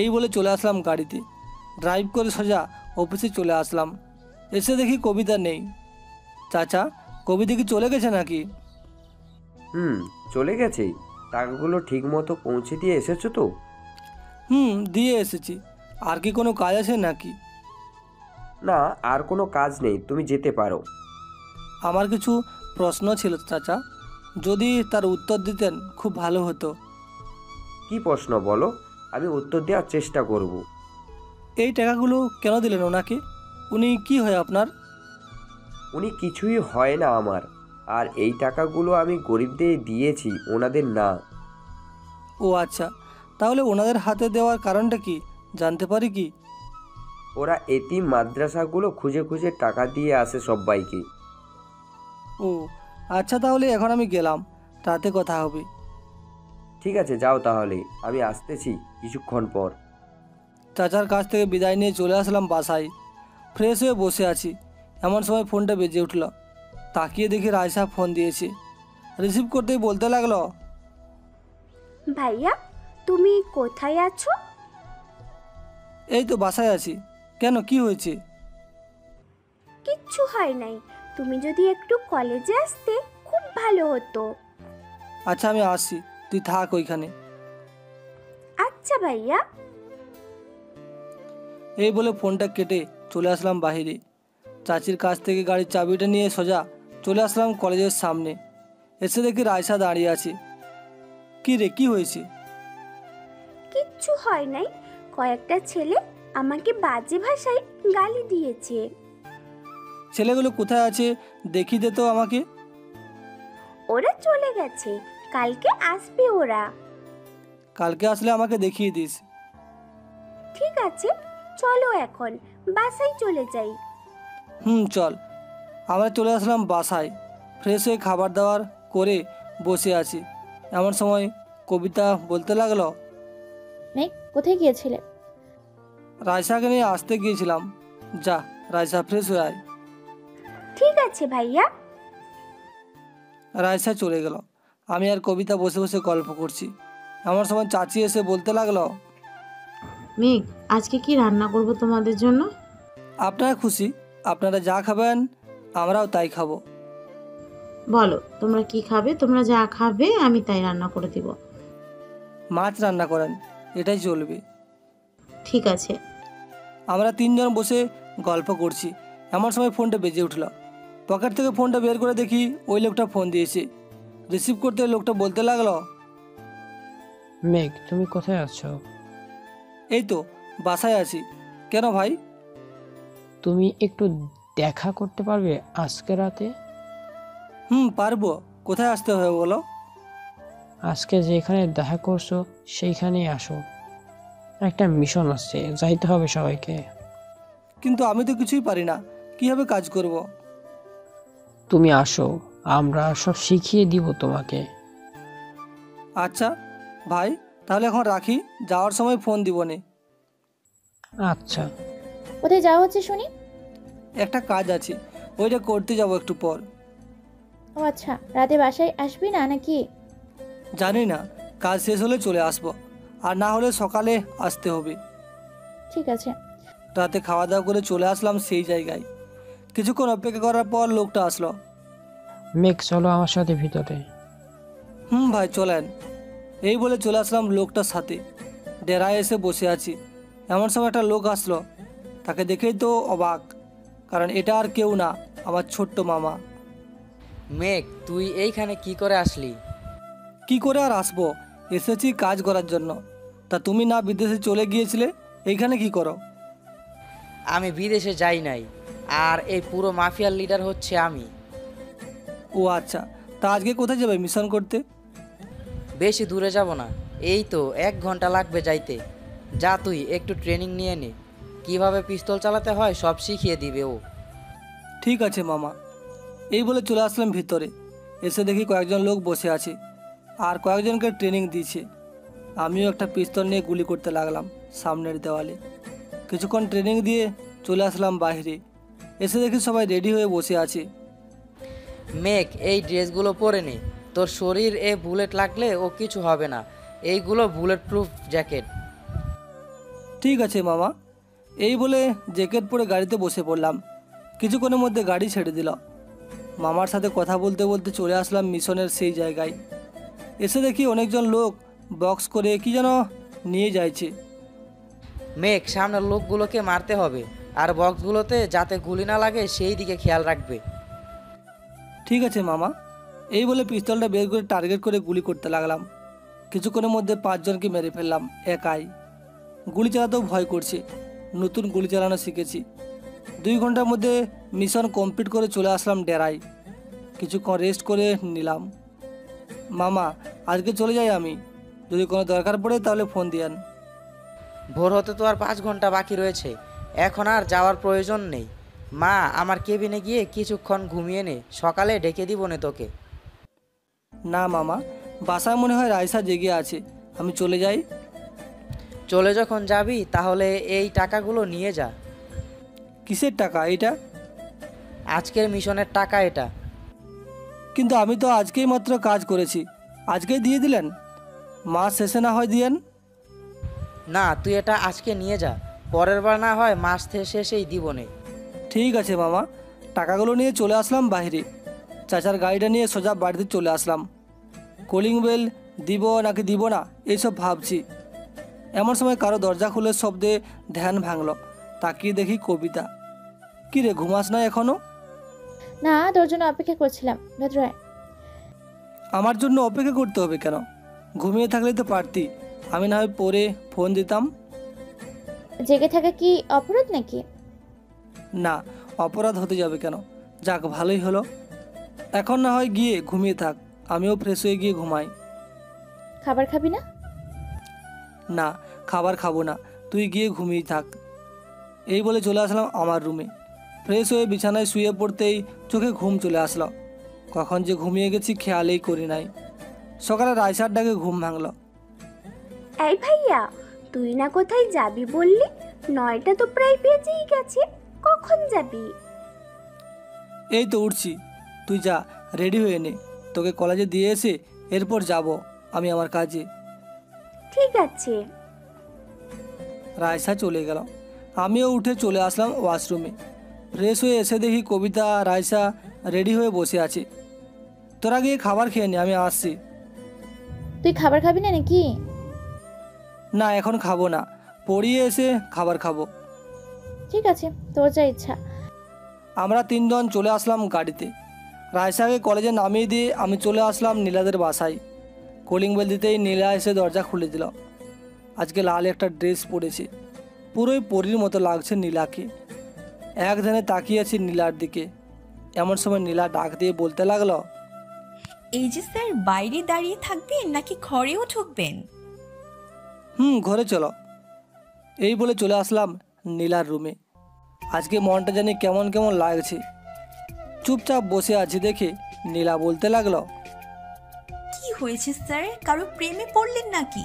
এই বলে চলে আসলাম গাড়িতে। ড্রাইভ করে সোজা অফিসে চলে আসলাম। এসে দেখি কবিতা নেই। চাচা, কবিতা কি চলে গেছে নাকি? চলে গেছে। টাকাগুলো ঠিক মতো পৌঁছে দিয়ে এসেছো তো? দিয়ে এসেছি। আর কি কোনো কাজ আছে নাকি? না, আর কোনো কাজ নেই, তুমি যেতে পারো। আমার কিছু প্রশ্ন ছিল চাচা, যদি তার উত্তর দিতেন খুব ভালো হতো। কি প্রশ্ন বলো, আমি উত্তর দেওয়ার চেষ্টা করব। এই টাকাগুলো কেন দিলেন ওনাকে? উনি কি হয় আপনার? উনি কিছুই হয় না আমার। আর এই টাকাগুলো আমি গরিবদের দিয়েছি, ওনাদের না। ও আচ্ছা, তাহলে ওনাদের হাতে দেওয়ার কারণটা কি জানতে পারি কি? ওরা এতিম মাদ্রাসাগুলো খুঁজে খুঁজে টাকা দিয়ে আসে সবাইকে। ও আচ্ছা, তাহলে এখন আমি গেলাম, রাতে কথা হবে। ঠিক আছে, যাও তাহলে, আমি আসতেছি কিছুক্ষণ পর। চাচার কাছ থেকে বিদায় নিয়ে চলে আসলাম বাসায়। ফ্রেশ হয়ে বসে আছি, এমন সময় ফোনটা বেজে উঠল। তাকিয়ে দেখি রায়সা ফোন দিয়েছে। রিসিভ করতেই বলতে লাগলো, ভাইয়া তুমি কোথায় আছো? এই তো বাসায় আছি। কেন, কি হয়েছে? কিচ্ছু হয় নাই, তুমি যদি একটু কলেজে আসতে খুব ভালো হতো। আচ্ছা আমি আসছি, তুই থাক ওইখানে। আচ্ছা ভাইয়া। এই বলে ফোনটা কেটে চলে আসলাম বাহিরে। চাচির কাছ থেকে গাড়ির চাবিটা নিয়ে সোজা চলে আসলাম কলেজের সামনে। এসে দেখি রায়সা দাঁড়িয়ে আছে। কি রে, কি হয়েছে? কিচ্ছু হয় নাই, কয়েকটা ছেলে আমাকে বাজে ভাষায় গালি দিয়েছে। ছেলেগুলো কোথায় আছে দেখি দে তো আমাকে। ওরা চলে গেছে, কালকে আসবে ওরা। কালকে আসলে আমাকে দেখিয়ে দিস। ঠিক আছে, চলো এখন বাসায় চলে যাই। চল। আমরা চলে আসলাম বাসায়। ফ্রেশ হয়ে খাবার দাবার করে বসে আছি। এমন সময় কবিতা বলতে লাগলো, মেঘ, কোথায় গিয়েছিলে? রায়সাকে নিয়ে আসতে গিয়েছিলাম। যা রায়সা, ফ্রেশ হয়ে আয়। ঠিক আছে ভাইয়া। রায়সা চলে গেল। আমি আর কবিতা বসে বসে গল্প করছি। এমন সময় চাচি এসে বলতে লাগলো, মেঘ, আজকে কি রান্না করব তোমাদের জন্য? আপনারা খুশি, আপনারা যা খাবেন আমরাও তাই খাবো। বলো তোমরা কি খাবে? তোমরা যা খাবে আমি তাই রান্না করে দিব। মাছ রান্না করেন, এটাই চলবে। ঠিক আছে। আমরা তিনজন বসে গল্প করছি। এমন সময় ফোনটা বেজে উঠল। পকেট থেকে ফোনটা বের করে দেখি ওই লোকটা ফোন দিয়েছে। রিসিভ করতে লোকটা বলতে লাগলো, মেঘ, তুমি কোথায় আছো? এই তো বাসায় আছি। কেন ভাই? তুমি একটু দেখা করতে পারবে আজকে রাতে? পারবো। কোথায় আসতে হবে বলো? আজকে যেখানে দেখা করছো সেইখানেই আসো, একটা মিশন আসছে, যাইতে হবে সবাইকে। কিন্তু আমি তো কিছুই পারি না, কিভাবে কাজ করব? তুমি আসো, আমরা সব শিখিয়ে দিব তোমাকে। আচ্ছা ভাই, তাহলে এখন রাখি, যাওয়ার সময় ফোন দিব নে। আচ্ছা। কোথায় যাওয়া হচ্ছে শুনি? একটা কাজ আছে, ওইটা করতে যাব একটু পর। ও আচ্ছা, রাতে বাসায় আসবি না নাকি? জানি না, কাজ শেষ হলে চলে আসবো, আর না হলে সকালে আসতে হবে। ঠিক আছে। রাতে খাওয়া দাওয়া করে চলে আসলাম সেই জায়গায়। কিছুক্ষণ অপেক্ষা করার পর লোকটা আসলো। মেঘ, চলো আমার সাথে ভিতরে। ভাই চলেন। এই বলে চলে আসলাম লোকটার সাথে। ডেরায় এসে বসে আছি। এমন সময় একটা লোক আসলো। তাকে দেখেই তো অবাক, কারণ এটা আর কেউ না, আমার ছোট্ট মামা। মেঘ, তুই এইখানে কি করে আসলি? কি করে আর আসবো, এসেছি কাজ করার জন্য। তা তুমি না বিদেশে চলে গিয়েছিলে, এইখানে কি করো? আমি বিদেশে যাই নাই, আর এই পুরো মাফিয়ার লিডার হচ্ছে আমি। ও আচ্ছা, তা আজকে কোথায় যাবে মিশন করতে? বেশি দূরে যাব না, এই তো 1 ঘন্টা লাগবে যাইতে। যা তুই একটু ট্রেনিং নিয়ে নে, কিভাবে পিস্তল চালাতে হয় সব শিখিয়ে দিবে ও। ঠিক আছে মামা। এই বলে চলে আসলাম ভিতরে। এসে দেখি কয়েকজন লোক বসে আছে আর কয়েকজনকে ট্রেনিং দিচ্ছে। আমিও একটা পিস্তল নিয়ে গুলি করতে লাগলাম সামনের দেওয়ালে। কিছুক্ষণ ট্রেনিং দিয়ে চলে আসলাম বাইরে। এসে দেখি সবাই রেডি হয়ে বসে আছে। মেঘ, এই ড্রেসগুলো পরে নে, তোর শরীর এ বুলেট লাগলে ও কিছু হবে না। এইগুলো বুলেট প্রুফ জ্যাকেট। ঠিক আছে মামা। এই বলে জ্যাকেট পরে গাড়িতে বসে পড়লাম। কিছুক্ষণের মধ্যে গাড়ি ছেড়ে দিল। মামার সাথে কথা বলতে বলতে চলে আসলাম মিশনের সেই জায়গায়। এসে দেখি অনেকজন লোক বক্স করে কি যেন নিয়ে যাইছে। মেঘ, সামনের লোকগুলোকে মারতে হবে, আর বক্সগুলোতে যাতে গুলি না লাগে সেই দিকে খেয়াল রাখবে। ঠিক আছে মামা। এই বলে পিস্তলটা বের করে টার্গেট করে গুলি করতে লাগলাম। কিছুক্ষণের মধ্যে 5 জনকে মেরে ফেললাম একাই। গুলি চালাতেও ভয় করছে, নতুন গুলি চালানো শিখেছি। 2 ঘন্টার মধ্যে মিশন কমপ্লিট করে চলে আসলাম ডেরায়। কিছুক্ষণ রেস্ট করে নিলাম। মামা, আজকে চলে যাই আমি, যদি কোনো দরকার পড়ে তাহলে ফোন দিয়েন। ভোর হতে তো আর 5 ঘন্টা বাকি রয়েছে, এখন আর যাওয়ার প্রয়োজন নেই। মা, আমার কেবিনে গিয়ে কিছুক্ষণ ঘুমিয়ে নে, সকালে ডেকে দিব না তোকে। না মামা, বাসায় মনে হয় রাইসা জেগে আছে, আমি চলে যাই। চলে যখন যাবি তাহলে এই টাকাগুলো নিয়ে যা। কিসের টাকা এটা? আজকের মিশনের টাকা এটা। কিন্তু আমি তো আজকেই মাত্র কাজ করেছি, আজকেই দিয়ে দিলেন? মাস শেষে না হয় দিয়েন। না, তুই এটা আজকে নিয়ে যা, পরের বার না হয় মাস শেষেই দিব নে। ঠিক আছে মামা। টাকাগুলো নিয়ে চলে আসলাম বাইরে। চাচার গাড়িটা নিয়ে সোজা বাড়িতে চলে আসলাম। কলিং বেল দিব নাকি দিব না এইসব ভাবছি। এমন সময় কারো দরজা খুলে শব্দে ধ্যান ভাঙল। তাকিয়ে দেখি কবিতা। কি রে, ঘুমাস না এখনো? না, তোর জন্য অপেক্ষা করছিলাম, ভেতরে আয়। আমার জন্য অপেক্ষা করতে হবে কেন? ঘুমিয়ে থাকলেই তো পারতি, আমি না হয় পরে ফোন দিতাম। জেগে থাকা কি অপরাধ নাকি? না, অপরাধ হতে যাবে কেন? যাক, ভালোই হলো। এখন না হয় গিয়ে ঘুমিয়ে থাক, আমিও ফ্রেশ হয়ে গিয়ে ঘুমাই। খাবার খাবি না? না, খাবার খাবো না, তুই গিয়ে ঘুমিয়ে থাক। এই বলে চলে আসলাম আমার রুমে। ফ্রেশ হয়ে বিছানায় শুয়ে পড়তেই চোখে ঘুম চলে আসলো। কখন যে ঘুমিয়ে গেছি খেয়ালেই করি নাই। সকালে রাইসার ডাকে ঘুম ভাঙলো। এই ভাইয়া, তুই না কোথায় যাবি বললি? 9টা তো প্রায় বেজেই গেছে, কখন যাবি? এই তো উঠছি, তুই যা রেডি হয়ে নে, তোকে কলেজে দিয়ে এসে এরপর যাব আমি আমার কাজে। ঠিক আছে। রাইসা চলে গেল। আমিও উঠে চলে আসলাম ওয়াশরুমে। ফ্রেশ হয়ে এসে দেখি কবিতা রাইসা রেডি হয়ে বসে আছে। তোরা গিয়ে খাবার খেয়ে নে, আমি আসছি। তুই খাবার খাবি না নাকি? না, এখন খাবো না, পড়িয়ে এসে খাবার খাবো। ঠিক আছে, তোর যা ইচ্ছা। আমরা 3 জন চলে আসলাম গাড়িতে। রাইসাকে কলেজে নামিয়ে দিয়ে আমি চলে আসলাম নীলাদের বাসায়। কলিং বেল দিতেই নীলা এসে দরজা খুলে দিল। আজকে লাল একটা ড্রেস পরেছে, পুরোই পরীর মতো লাগছে নীলাকে। এক ধ্যানে তাকিয়ে আছি নীলার দিকে। এমন সময় নীলা ডাক দিয়ে বলতে লাগলো, এই যে স্যার, বাইরে দাঁড়িয়ে থাকবেন নাকি ঘরেও ঢুকবেন? ঘরে চলো। এই বলে চলে আসলাম নীলার রুমে। আজকে মনটা জানি কেমন কেমন লাগছে। চুপচাপ বসে আছি দেখে নীলা বলতে লাগলো, কি হয়েছে স্যার, কারো প্রেমে পড়লেন নাকি?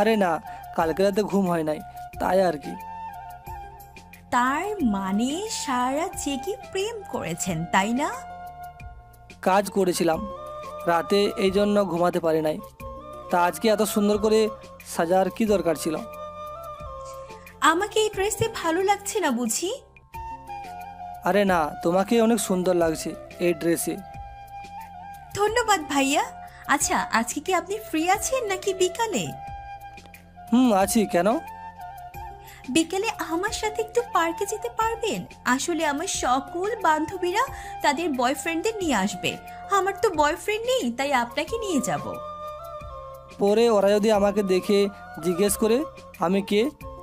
আরে না, কালকে রাতে ঘুম হয় নাই, তাই আর কি। তার মানে সারা জেগে প্রেম করেছেন, তাই না? কাজ করেছিলাম রাতে, এই জন্য ঘুমাতে পারি নাই। তা আজকে এত সুন্দর করে সাজার কি দরকার ছিল? আমাকে এই ড্রেসে ভালো লাগছে না বুঝি? আরে না, তোমাকে অনেক সুন্দর লাগছে এই ড্রেসে। ধন্যবাদ ভাইয়া। আচ্ছা, আজকে কি আপনি ফ্রি আছেন নাকি বিকালে? আছি। কেন? বিকেলে আমার সাথে একটু পার্কে যেতে পারবেন? আসলে আমার সকল বান্ধবীরা তাদের বয়ফ্রেন্ডদের নিয়ে আসবে। আমার তো বয়ফ্রেন্ড নেই, তাই আপনাকে নিয়ে যাব। পরে ওরা যদি আমাকে দেখে জিজ্ঞেস করে আমি কে,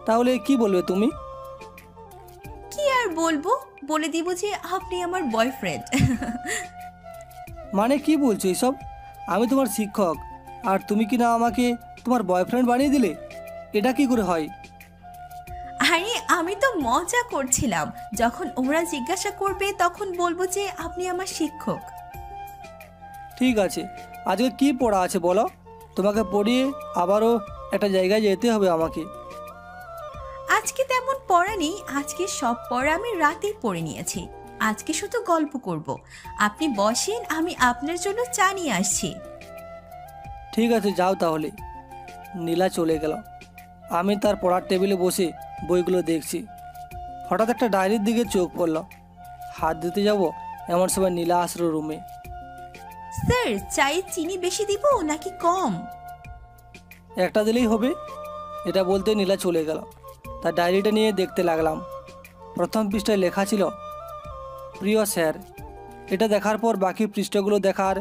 তাহলে কি বলবে তুমি? কি আর বলবো, বলে দিব যে আপনি আমার বয়ফ্রেন্ড। মানে কি বলছো এইসব? আমি তোমার শিক্ষক, আর তুমি কি না আমাকে তোমার বয়ফ্রেন্ড বানিয়ে দিলে? এটা কি করে হয়? আরে আমি তো মজা করছিলাম। যখন ওরা জিজ্ঞাসা করবে তখন বলবো যে আপনি আমার শিক্ষক। ঠিক আছে, আজকে কি পড়া আছে বলো? তোমাকে পড়িয়ে আবারও একটা জায়গায় যেতে হবে আমাকে। আজকে তেমন পড়া নেই, আজকে সব পড়া আমি রাতেই পড়ে নিয়েছি। আজকে শুধু গল্প করব। আপনি বসেন, আমি আপনার জন্য চা নিয়ে আসছি। ঠিক আছে, যাও তাহলে। নীলা চলে গেল। আমি তার পড়ার টেবিলে বসে বইগুলো দেখছি। হঠাৎ একটা ডায়েরির দিকে চোখ পড়ল। হাত দিতে যাব এমন সময় নীলা আসলো রুমে। স্যার, চায়ে চিনি বেশি দিব নাকি কম? একটা দিলেই হবে। এটা বলতে নীলা চলে গেল। তার ডায়েরিটা নিয়ে দেখতে লাগলাম। প্রথম পৃষ্ঠায় লেখা ছিল, প্রিয় স্যার। এটা দেখার পর বাকি পৃষ্ঠাগুলো দেখার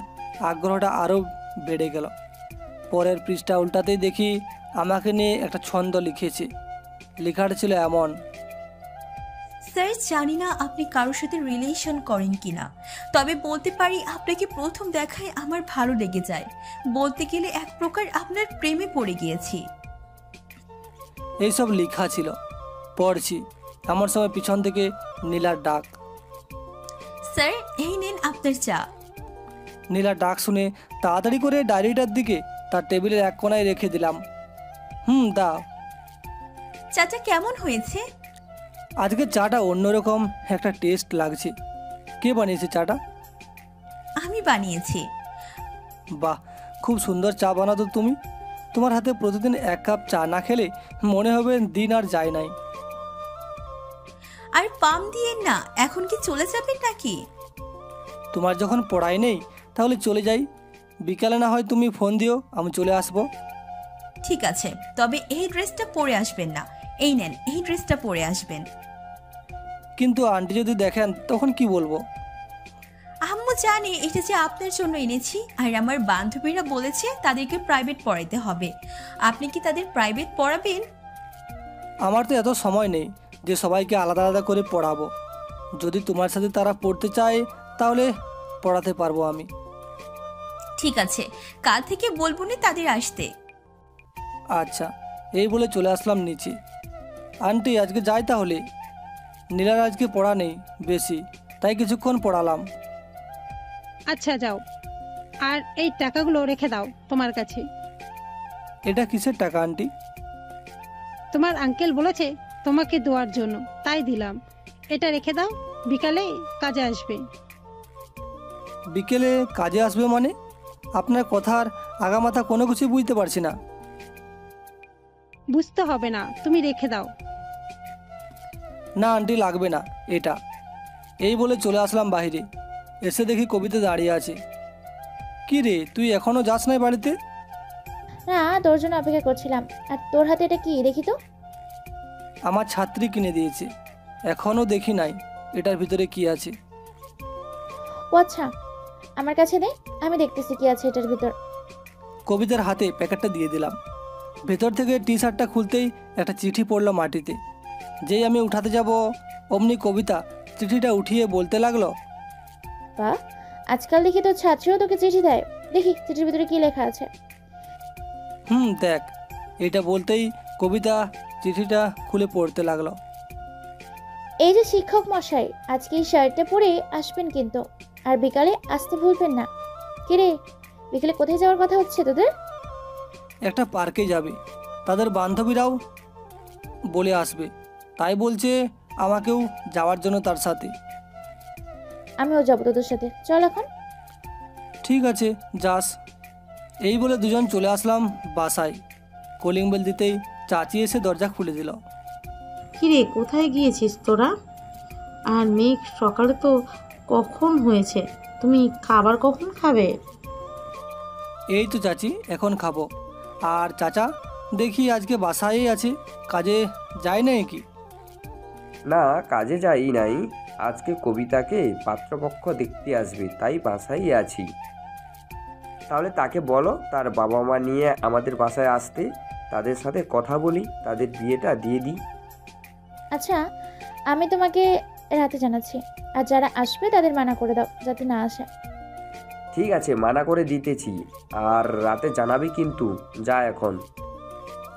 আগ্রহটা আরও বেড়ে গেল। পরের পৃষ্ঠা উল্টাতেই দেখি আমাকে নিয়ে একটা ছন্দ লিখেছে। লেখাটা ছিল এমন, স্যার, জানি না আপনি কারোর সাথে রিলেশন করেন কিনা, তবে বলতে পারি আপনাকে প্রথম দেখায় আমার ভালো লেগে যায়। বলতে গেলে এক প্রকার আপনার প্রেমে পড়ে গিয়েছি। এইসব লেখা ছিল। পড়ছি, এমন সময় পিছন থেকে নীলার ডাক। স্যার, এই নেন আপনার চা। নীলার ডাক শুনে তাড়াতাড়ি করে ডায়েরিটার দিকে তার টেবিলের এক কোণায় রেখে দিলাম। দাও। চাটা কেমন হয়েছে? আজকে চাটা অন্যরকম একটা টেস্ট লাগছে। কে বানিয়েছে চাটা? আমি বানিয়েছি। বাহ, খুব সুন্দর চা বানাতো তুমি। তোমার হাতে প্রতিদিন এক কাপ চা না খেলে মনে হবে দিন আর যায় নাই। আর পাম দিয়েন না, এখন কি চলে যাবেন নাকি? তোমার যখন পড়াই নেই তাহলে চলে যাই। বিকালে না হয় তুমি ফোন দিও, আমি চলে আসবো। ঠিক আছে, তবে এই ড্রেসটা পরে আসবেন না। এই নেন, এই ড্রেসটা পরে আসবেন। কিন্তু আন্টি যদি দেখেন তখন কি বলবো? আম্মু জানে এটা যে আপনার জন্য এনেছি, আর আমার বান্ধবীরা বলেছে তাদেরকে প্রাইভেট পড়াইতে হবে। আপনি কি তাদের প্রাইভেট পড়াবেন? আমার তো এত সময় নেই যে সবাইকে আলাদা আলাদা করে পড়াবো। যদি তোমার সাথে তারা পড়তে চায় তাহলে পড়াতে পারবো আমি। ঠিক আছে, কাল থেকে বলবো না তাদের আসতে। আচ্ছা, এই বলে চলে আসলাম নিচে। আন্টি, আজকে যাই তাহলে? নীলার আজকে পড়া নেই বেশি, তাই কিছুক্ষণ পড়ালাম। আচ্ছা, যাও। আর এই টাকাগুলো রেখে দাও তোমার কাছে। এটা কিসের টাকা আন্টি? তোমার আঙ্কেল বলেছে তোমাকে দেওয়ার জন্য, তাই দিলাম। এটা রেখে দাও, বিকালে কাজে আসবে। বিকেলে কাজে আসবে মানে? আপনার কথার আগামাথা কোনো কিছু বুঝতে পারছি না। বুঝতে হবে না, তুমি রেখে দাও। না আন্টি, লাগবে না এটা। এই বলে চলে আসলাম বাইরে। এসে দেখি কবিতা দাঁড়িয়ে আছে। কি রে, তুই এখনো যাস নাই বাড়িতে? না, তোর জন্য অপেক্ষা করছিলাম। আর তোর হাতে এটা কি, দেখি তো। আমার ছাত্রী কিনে দিয়েছে, এখনো দেখি নাই এটার ভিতরে কি আছে। ও আচ্ছা, আমার কাছে দে, আমি দেখতেছি কি আছে এটার ভিতর। কবিতার হাতে প্যাকেটটা দিয়ে দিলাম। ভেতর থেকে টি শার্টটা খুলতেই একটা চিঠি পড়লো মাটিতে। যেই আমি উঠাতে যাব অমনি কবিতা চিঠিটা উঠিয়ে বলতে লাগলো, বাহ, আজকাল দেখি তোর ছাত্রীও তোকে চিঠি দেয়। দেখি চিঠির ভিতরে কি লেখা আছে। দেখ। এটা বলতেই কবিতা চিঠিটা খুলে পড়তে লাগলো। এই যে শিক্ষক মশাই, আজকে এই শার্টটা পরে আসবেন কিন্তু, আর বিকালে আসতে ভুলবেন না। কিরে, বিকেলে কোথায় যাওয়ার কথা হচ্ছে তোদের? একটা পার্কে যাবে, তাদের বান্ধবীরাও বলে আসবে, তাই বলছে আমাকেও যাওয়ার জন্য তার সাথে। আমিও যাবো তোদের সাথে, চল এখন। ঠিক আছে, যাস। এই বলে দুজন চলে আসলাম বাসায়। কলিং বেল দিতেই চাচি এসে দরজা খুলে দিল। কিরে, কোথায় গিয়েছিস তোরা? আর মেঘ, সকালে তো কখন হয়েছে, তুমি খাবার কখন খাবে? এই তো চাচি, এখন খাবো। আর চাচা, দেখি আজকে বাসায়ই আছে, কাজে যায় না কি? না, কাজে যাই নাই। আজকে কবিতাকে পাত্রপক্ষ দেখতে আসবে, তাই বাসায় আছি। তাহলে তাকে বলো তার বাবা মা নিয়ে আমাদের বাসায় আসতে, তাদের সাথে কথা বলি, তাদের বিয়েটা দিয়ে দিই। আচ্ছা, আমি তোমাকে রাতে জানাচ্ছি। আর যারা আসবে তাদের মানা করে দাও যাতে না আসে। ঠিক আছে, মানা করে দিতেছি। আর রাতে জানাবি কিন্তু। যা এখন।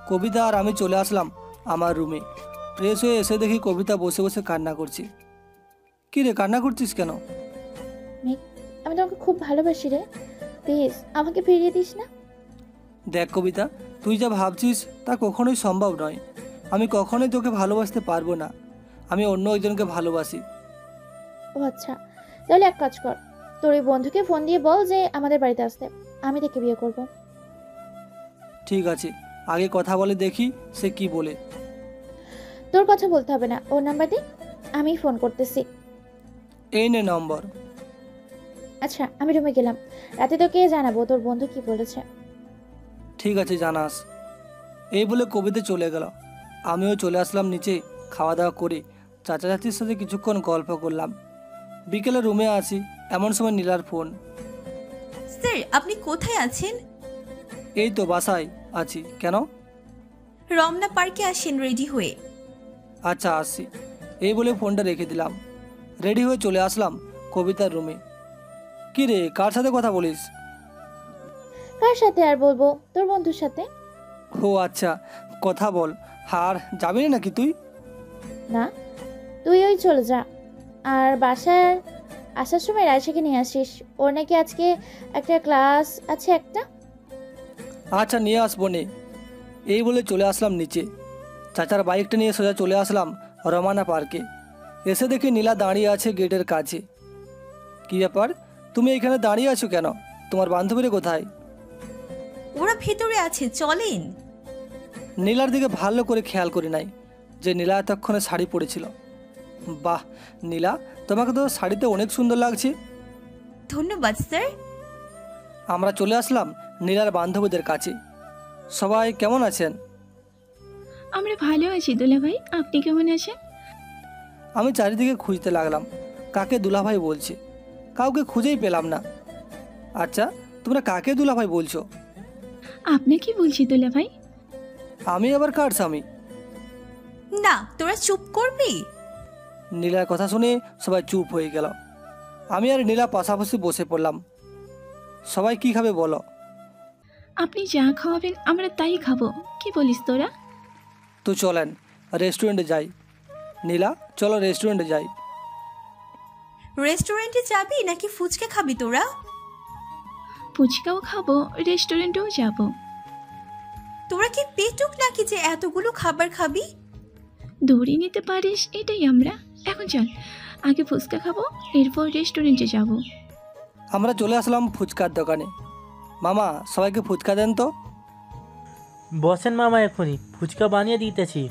কবিতা আর আমি চলে আসলাম আমার রুমে। ফ্রেশ হয়ে এসে দেখি কবিতা বসে বসে কান্না করছি। কী রে, কান্না করছিস কেন? মেঘ, আমি তোমাকে খুব ভালোবাসি রে, প্লিজ আমাকে ফিরিয়ে দিস না। দেখ কবিতা, তুই যা ভাবছিস তা কখনোই সম্ভব নয়। আমি কখনোই তোকে ভালোবাসতে পারবো না। আমি অন্য একজনকে ভালোবাসি। ও আচ্ছা, তাহলে এক কাজ কর, তোর ওই বন্ধুকে ফোন দিয়ে বল যে আমাদের বাড়িতে আসতে, আমি তাকে বিয়ে করব। ঠিক আছে, আগে কথা বলে দেখি সে কি বলে। তোর কথা বলতে হবে না, ওর নাম্বার দে, আমি ফোন করতেছি। এই নে নম্বর। আচ্ছা, আমি রুমে গেলাম, রাতে তোকে জানাবো তোর বন্ধু কি বলেছে। ঠিক আছে, জানাস। এই বলে কবিতা চলে গেল। আমিও চলে আসলাম নিচে। খাওয়া দাওয়া করে চাচা চাচির সাথে কিছুক্ষণ গল্প করলাম। বিকেলে রুমে আসি, এমন সময় নীলার ফোন। স্যার, আপনি কোথায় আছেন? এই তো বাসায় আছি। কেন? রমনা পার্কে আসেন রেডি হয়ে। আচ্ছা, আসছি। এই বলে ফোনটা রেখে দিলাম। রেডি হয়ে চলে আসলাম কবিতার রুমে। কি রে, কার সাথে কথা বলিস? কার সাথে আর বলবো, তোর বন্ধুর সাথে। ও আচ্ছা, কথা বল। আর যাবি না নাকি তুই? না, তুই ওই চলে যা। আর বাসায় আসার সময় রাইসাকে নিয়ে আসিস, ওর নাকি আজকে একটা ক্লাস আছে একটা। আচ্ছা, নিয়ে আসবো নে। এই বলে চলে আসলাম নিচে। চাচার বাইকটা নিয়ে সোজা চলে আসলাম রমানা পার্কে। এসে দেখি নীলা দাঁড়িয়ে আছে গেটের কাছে। কী ব্যাপার, তুমি এখানে দাঁড়িয়ে আছো কেন? তোমার বান্ধবীরা কোথায়? ওরা ভেতরে আছে, চলেন। নীলার দিকে ভালো করে খেয়াল করি নাই যে নীলা এতক্ষণে শাড়ি পরেছিল। বাহ নীলা, তোমাকে তো শাড়িতে অনেক সুন্দর লাগছে। ধন্যবাদ স্যার। আমরা চলে আসলাম নীলার বান্ধবীদের কাছে। সবাই কেমন আছেন? আমরা ভালো আছি দুলাভাই, আপনি কেমন আছেন? আমি চারিদিকে খুঁজতে লাগলাম কাকে দুলাভাই বলছে। কাউকে খুঁজেই পেলাম না। আচ্ছা, তোমরা কাকে দুলাভাই বলছো? আপনাকে বলছি দুলাভাই। আমি আবার কার স্বামী? না, তোরা চুপ করবি। নীলার কথা শুনে সবাই চুপ হয়ে গেল। আমি আর নীলা পাশাপাশি বসে পড়লাম। সবাই কি খাবে বলো? আপনি যা খাওয়াবেন আমরা তাই খাবো, কি বলিস তোরা? তো চলেন রেস্টুরেন্টে যাই। নীলা, চলো রেস্টুরেন্টে যাই। রেস্টুরেন্টে যাবি নাকি ফুচকা খাবি তোরা? ফুচকাও খাবো, রেস্টুরেন্টেও যাব। তোরা কি পেটুক নাকি যে এতগুলো খাবার খাবি? দৌড়ে নিতে পারিস এটাই আমরা। এখন চল, আগে ফুচকা খাবো, এরপর রেস্টুরেন্টে যাব। আমরা চলে আসলাম ফুচকার দোকানে। মামা, সবাইকে ফুচকা দেন তো। বসেন মামা, এখনই ফুচকা বানিয়ে দিতেছি।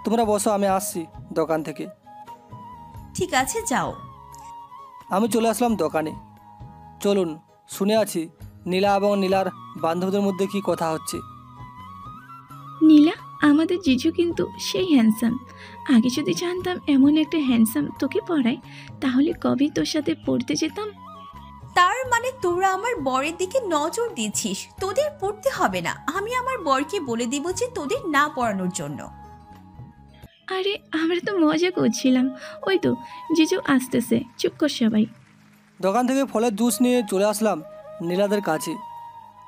তোমরা বসো, আমি আসছি দোকান থেকে। ঠিক আছে, যাও। আমি চলে আসলাম দোকানে। চলুন শুনে আছি নীলা এবং নীলার বান্ধবীদের মধ্যে কি কথা হচ্ছে। নীলা, আমাদের জিজু কিন্তু সেই হ্যান্ডসাম। আগে যদি জানতাম এমন একটা হ্যান্ডসাম তোকে পড়ায়, তাহলে কবে তোর সাথে পড়তে যেতাম। তার মানে তোরা আমার বরের দিকে নজর দিচ্ছিস? তোদের পড়তে হবে না, আমি আমার বরকে বলে দিব যে তোদের না পড়ানোর জন্য। আরে আমরা তো মজা করছিলাম। ওই তো জিজু আসতেছে, চুপ কর সবাই। দোকান থেকে ফলের জুস নিয়ে চলে আসলাম নীলাদের কাছে।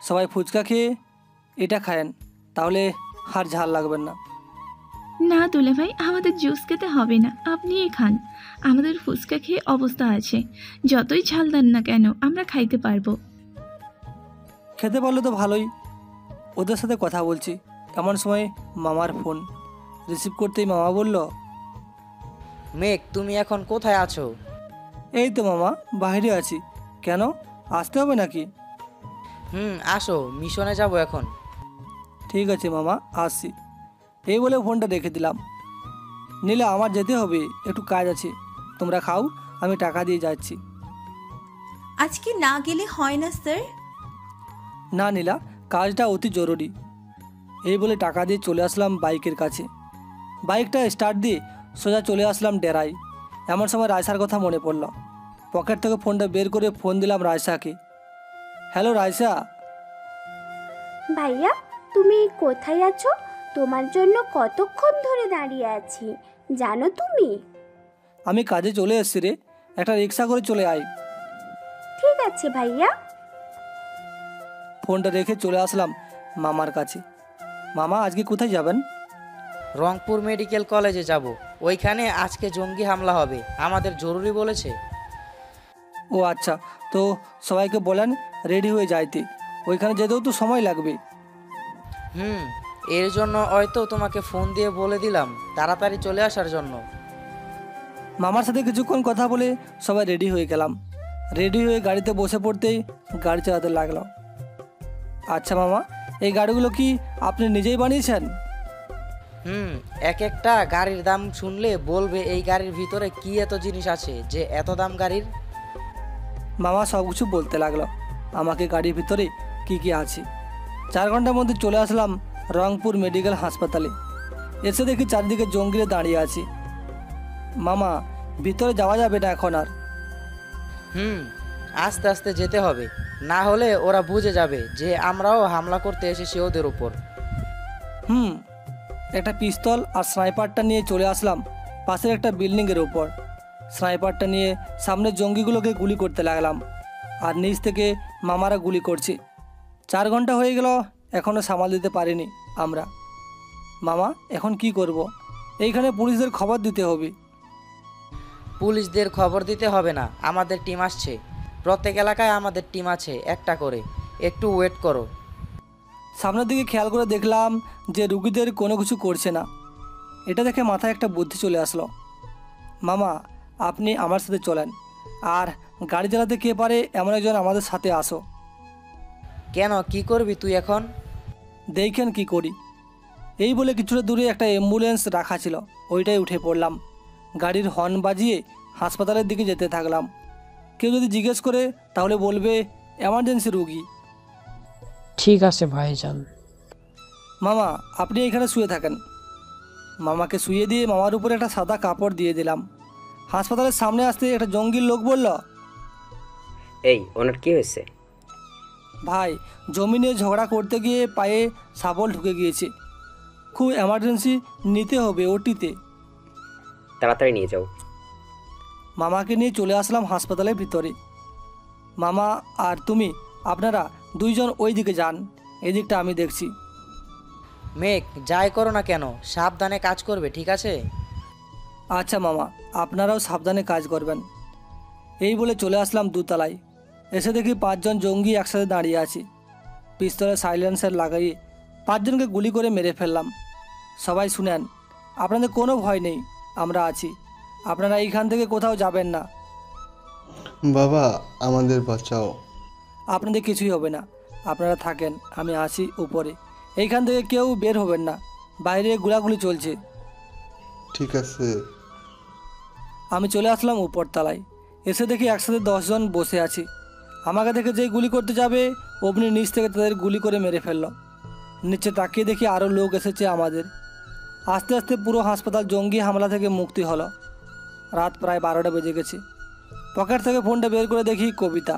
সবাই ফুচকা খেয়ে এটা খায়েন, তাহলে আর ঝাল লাগবেন না। না দুলাভাই, আমাদের জুস খেতে হবে না, আপনিই খান। আমাদের ফুচকা খেয়ে অবস্থা আছে, যতই ঝাল দেন না কেন আমরা খাইতে পারবো। খেতে পারলে তো ভালোই। ওদের সাথে কথা বলছি, এমন সময় মামার ফোন। রিসিভ করতেই মামা বলল, মেঘ, তুমি এখন কোথায় আছো? এই তো মামা, বাইরে আছি। কেন, আসতে হবে নাকি? আসো, মিশনে যাব এখন। ঠিক আছে মামা, আসছি। এই বলে ফোনটা রেখে দিলাম। নীলা, আমার যেতে হবে, একটু কাজ আছে। তোমরা খাও, আমি টাকা দিয়ে যাচ্ছি। আজকে না গেলে হয় না স্যার? না নীলা, কাজটা অতি জরুরি। এই বলে টাকা দিয়ে চলে আসলাম বাইকের কাছে। বাইকটা স্টার্ট দিয়ে সোজা চলে আসলাম ডেরায়। এমন সময় রায়সার কথা মনে পড়ল। পকেট থেকে ফোনটা বের করে ফোন দিলাম রায়সাকে। হ্যালো রায়সা। ভাইয়া তুমি কোথায় আছো? তোমার জন্য কতক্ষণ ধরে দাঁড়িয়ে আছি জানো তুমি? আমি কাজে চলে এসেছি রে, একটা রিক্সা করে চলে আয়। ঠিক আছে ভাইয়া। ফোনটা রেখে চলে আসলাম মামার কাছে। মামা আজকে কোথায় যাবেন? রংপুর মেডিকেল কলেজে যাব। ওইখানে আজকে জঙ্গি হামলা হবে, আমাদের জরুরি বলেছে। ও আচ্ছা, তো সবাইকে বলেন রেডি হয়ে যাইতে, ওইখানে যেতেও তো সময় লাগবে। এর জন্য হয়তো তোমাকে ফোন দিয়ে বলে দিলাম তাড়াতাড়ি চলে আসার জন্য। মামার সাথে কিছুক্ষণ কথা বলে সবাই রেডি হয়ে গেলাম। রেডি হয়ে গাড়িতে বসে পড়তেই গাড়ি চালাতে লাগলো। আচ্ছা মামা, এই গাড়িগুলো কি আপনি নিজেই বানিয়েছেন? এক একটা গাড়ির দাম শুনলে বলবে এই গাড়ির ভিতরে কি এত জিনিস আছে যে এত দাম গাড়ির। মামা সব কিছু বলতে লাগলো আমাকে গাড়ির ভিতরে কি কি আছে। 4 ঘন্টার মধ্যে চলে আসলাম রংপুর মেডিকেল হাসপাতালে। এসে দেখি চারিদিকে জঙ্গিরা দাঁড়িয়ে আছে। মামা ভিতরে যাওয়া যাবে না এখন আর। আস্তে আস্তে যেতে হবে, না হলে ওরা বুঝে যাবে যে আমরাও হামলা করতে এসেছি ওদের উপর। একটা পিস্তল আর স্নাইপারটা নিয়ে চলে আসলাম পাশের একটা বিল্ডিংয়ের উপর। স্নাইপারটা নিয়ে সামনে জঙ্গিগুলোকে গুলি করতে লাগলাম, আর নিচ থেকে মামারা গুলি করছে। 4 ঘন্টা হয়ে গেল, এখনও সামাল দিতে পারিনি আমরা। মামা এখন কি করব? এইখানে পুলিশদের খবর দিতে হবে। পুলিশদের খবর দিতে হবে না, আমাদের টিম আসছে। প্রত্যেক এলাকায় আমাদের টিম আছে একটা করে, একটু ওয়েট করো। সামনের দিকে খেয়াল করে দেখলাম যে রুগীদের কোনো কিছু করছে না। এটা দেখে মাথায় একটা বুদ্ধি চলে আসলো। মামা আপনি আমার সাথে চলেন, আর গাড়ি চালাতে কে পারে এমন একজন আমাদের সাথে আসো। কেন, কি করবি তুই এখন? দেখেন কি করি। এই বলে কিছুটা দূরে একটা অ্যাম্বুলেন্স রাখা ছিল, ওইটাই উঠে পড়লাম। গাড়ির হর্ন বাজিয়ে হাসপাতালের দিকে যেতে থাকলাম। কেউ যদি জিজ্ঞেস করে তাহলে বলবে এমার্জেন্সি রুগী। ঠিক আছে ভাইজান। মামা আপনি এখানে শুয়ে থাকেন। মামাকে শুয়ে দিয়ে মামার উপরে একটা সাদা কাপড় দিয়ে দিলাম। হাসপাতালের সামনে আসতে একটা জঙ্গির লোক বলল, এই ওনার কি হয়েছে? ভাই জমি নিয়ে ঝগড়া করতে গিয়ে পায়ে শাবল ঢুকে গিয়েছে, খুব এমার্জেন্সি নিতে হবে ওটিতে। তাড়াতাড়ি নিয়ে যাও। মামাকে নিয়ে চলে আসলাম হাসপাতালের ভিতরে। মামা আর তুমি আপনারা 2 জন ওই দিকে যান, এদিকটা আমি দেখছি। মেঘ যাই করো না কেন সাবধানে কাজ করবে, ঠিক আছে? আচ্ছা মামা, আপনারাও সাবধানে কাজ করবেন। এই বলে চলে আসলাম 2 তলায়। এসে দেখি 5 জন জঙ্গি একসাথে দাঁড়িয়ে আছে। পিস্তলে সাইলেন্সার লাগিয়ে 5 জনকে গুলি করে মেরে ফেললাম। সবাই শুনেন, আপনাদের কোনো ভয় নেই, আমরা আছি। আপনারা এইখান থেকে কোথাও যাবেন না। বাবা আমাদের বাঁচাও। আপনাদের কিছুই হবে না, আপনারা থাকেন, আমি আসি উপরে। এইখান থেকে কেউ বের হবেন না, বাইরে গোলাগুলি চলছে। ঠিক আছে। আমি চলে আসলাম উপর তলায়। এসে দেখি একসাথে 10 জন বসে আছি। আমাকে দেখে যেই গুলি করতে যাবে অমনি নিচ থেকে তাদের গুলি করে মেরে ফেললো। নিচে তাকিয়ে দেখি আরও লোক এসেছে আমাদের। আস্তে আস্তে পুরো হাসপাতাল জঙ্গি হামলা থেকে মুক্তি হলো। রাত প্রায় 12টা বেজে গেছে। পকেট থেকে ফোনটা বের করে দেখি কবিতা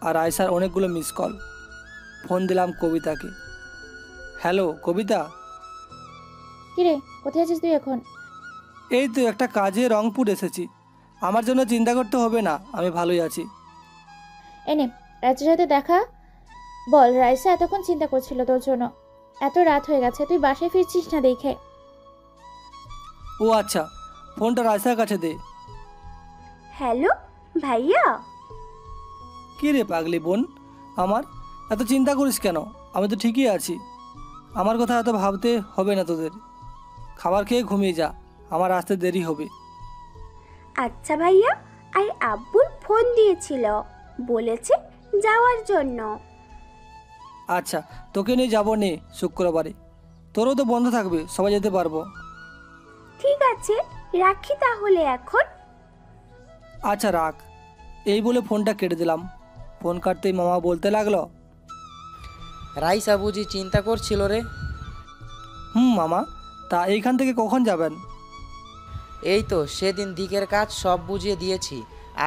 আর আয়সার অনেকগুলো মিস কল। ফোন দিলাম কবিতাকে। হ্যালো কবিতা। কিরে কোথায় আছিস তুই এখন? এই তো একটা কাজে রংপুর এসেছি। আমার জন্য চিন্তা করতে হবে না, আমি ভালোই আছি। এনে রাইসার সাথে দেখা বল। রাইসা এতক্ষণ চিন্তা করছিল তোর জন্য। এত রাত হয়ে গেছে, তুই বাসায় ফিরছিস না দেখে। ও আচ্ছা, ফোনটা রাইসার কাছে দে। হ্যালো ভাইয়া। কী রে পাগলি বোন আমার, এত চিন্তা করিস কেন? আমি তো ঠিকই আছি। আমার কথা এত ভাবতে হবে না তোদের। খাবার খেয়ে ঘুমিয়ে যা, আমার আসতে দেরি হবে। আচ্ছা ভাইয়া, আর আব্বুর ফোন দিয়েছিল, বলেছে যাওয়ার জন্য। আচ্ছা তোকে নিয়ে যাবো নে শুক্রবারে, তোরও তো বন্ধ থাকবে, সবাই যেতে পারবো। ঠিক আছে রাখি তাহলে এখন। আচ্ছা রাখ। এই বলে ফোনটা কেটে দিলাম। ফোন কাটতেই মামা বলতে লাগলো, রাইসা বুঝি চিন্তা করছিল রে। মামা, তা এইখান থেকে কখন যাবেন? এই তো সেদিন দিকের কাজ সব বুঝিয়ে দিয়েছি,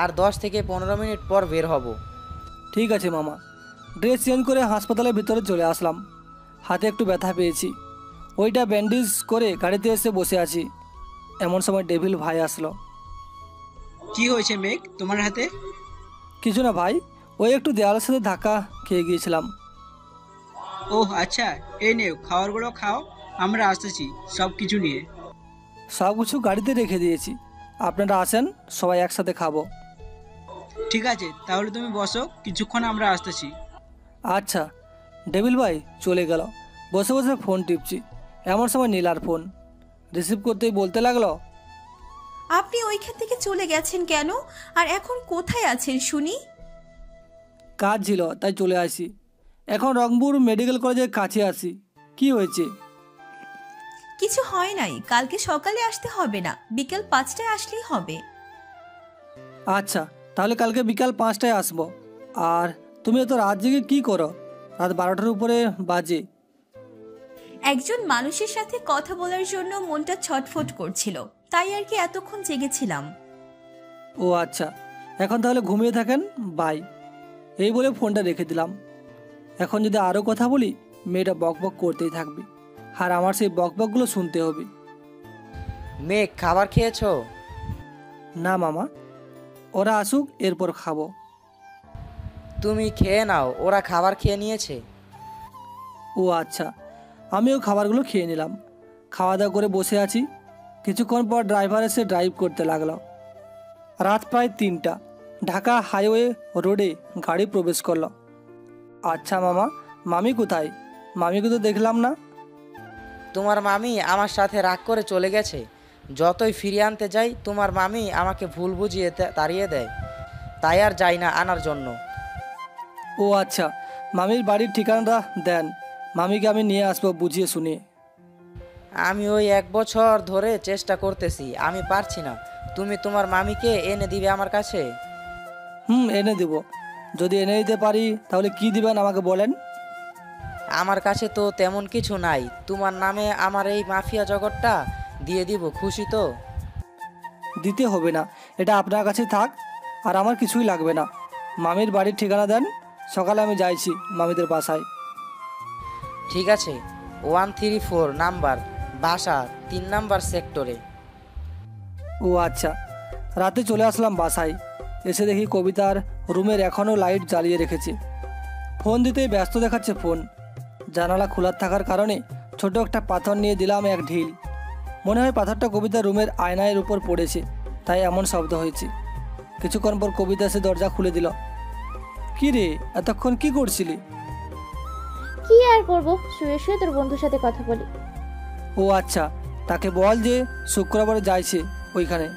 আর 10 থেকে 15 মিনিট পর বের হব। ঠিক আছে মামা। ড্রেস চেঞ্জ করে হাসপাতালের ভিতরে চলে আসলাম। হাতে একটু ব্যথা পেয়েছি, ওইটা ব্যান্ডেজ করে গাড়িতে এসে বসে আছি। এমন সময় ডেভিল ভাই আসলো। কি হয়েছে মেঘ তোমার হাতে? কিছু না ভাই, ওই একটু দেওয়ালের সাথে ধাক্কা খেয়ে গিয়েছিলাম। ওহ আচ্ছা, এই নেও খাবারগুলো খাও, আমরা আসতেছি সব কিছু নিয়ে। সব কিছু গাড়িতে রেখে দিয়েছি, আপনারা আসেন, সবাই একসাথে খাবো। ঠিক আছে, তাহলে তুমি বসো, কিছুক্ষণ আমরা আসতেছি। আচ্ছা। ডেভিল ভাই চলে গেল। বসে বসে ফোন টিপছি, এমন সময় নীলার ফোন। রিসিভ করতেই বলতে লাগলো, আপনি ওইখান থেকে চলে গেছেন কেন? আর এখন কোথায় আছেন শুনি? কাজ ছিল তাই চলে আসি। এখন রংপুর মেডিকেল কলেজের কাছে আসি। কি হয়েছে? কিছু হয় নাই, কালকে সকালে আসতে হবে না, বিকেল 5টায় আসলেই হবে। আচ্ছা, তাহলে কালকে বিকাল 5টায় আসবো। আর তুমি এত রাত জেগে কী করো? রাত 12টার উপরে বাজে। একজন মানুষের সাথে কথা বলার জন্য মনটা ছটফট করছিল, তাই আর কি এতক্ষণ জেগেছিলাম। ও আচ্ছা, এখন তাহলে ঘুমিয়ে থাকেন, বাই। এই বলে ফোনটা রেখে দিলাম। এখন যদি আরও কথা বলি, মেয়েটা বকবক করতেই থাকবে, আর আমার সেই বকবকগুলো শুনতে হবে। মেঘ, খাবার খেয়েছো? না মামা, ওরা আসুক এরপর খাবো। তুমি খেয়ে নাও, ওরা খাবার খেয়ে নিয়েছে। ও আচ্ছা, আমিও খাবারগুলো খেয়ে নিলাম। খাওয়া দাওয়া করে বসে আছি। কিছুক্ষণ পর ড্রাইভার এসে ড্রাইভ করতে লাগলো। রাত প্রায় 3টা। ঢাকা হাইওয়ে রোডে গাড়ি প্রবেশ করলো। আচ্ছা মামা, মামি কোথায়? মামিকে তো দেখলাম না। তোমার মামি আমার সাথে রাগ করে চলে গেছে। যতই ফিরিয়ে আনতে যাই, তোমার মামি আমাকে ভুল বুঝিয়ে তাড়িয়ে দেয়, তাই আর যাই না আনার জন্য। ও আচ্ছা, মামির বাড়ির ঠিকানাটা দেন, মামিকে আমি নিয়ে আসবো বুঝিয়ে শুনিয়ে। আমি ওই 1 বছর ধরে চেষ্টা করতেছি, আমি পারছি না। তুমি তোমার মামিকে এনে দিবে আমার কাছে? এনে দেব। যদি এনে দিতে পারি তাহলে কি দিবেন আমাকে বলেন। আমার কাছে তো তেমন কিছু নাই, তোমার নামে আমার এই মাফিয়া জগৎটা দিয়ে দিব, খুশি তো? দিতে হবে না, এটা আপনার কাছে থাক, আর আমার কিছুই লাগবে না। মামির বাড়ির ঠিকানা দেন, সকালে আমি যাইছি মামিদের বাসায়। ঠিক আছে, 134 নাম্বার, বাসা 3 নাম্বার সেক্টরে। ও আচ্ছা। রাতে চলে আসলাম বাসায়। এসে দেখি কবিতার রুমের এখনও লাইট জ্বালিয়ে রেখেছে। ফোন দিতেই ব্যস্ত দেখাচ্ছে ফোন। জানালা খোলা থাকার কারণে ছোট একটা পাথর নিয়ে দিলাম এক ঢিল। মনে হয় পাথরটা কবিতার রুমের আয়নার উপর পড়েছে, তাই এমন শব্দ হয়েছে। কিছুক্ষণ পর কবিতা এসে দরজা খুলে দিল। কি রে, এতক্ষণ কি করছিলি? কি আর করব, শুয়ে শুয়ে তোর বন্ধুর সাথে কথা বলি। ও আচ্ছা, তাকে বল যে শুক্রবারে যাইছে ওইখানে।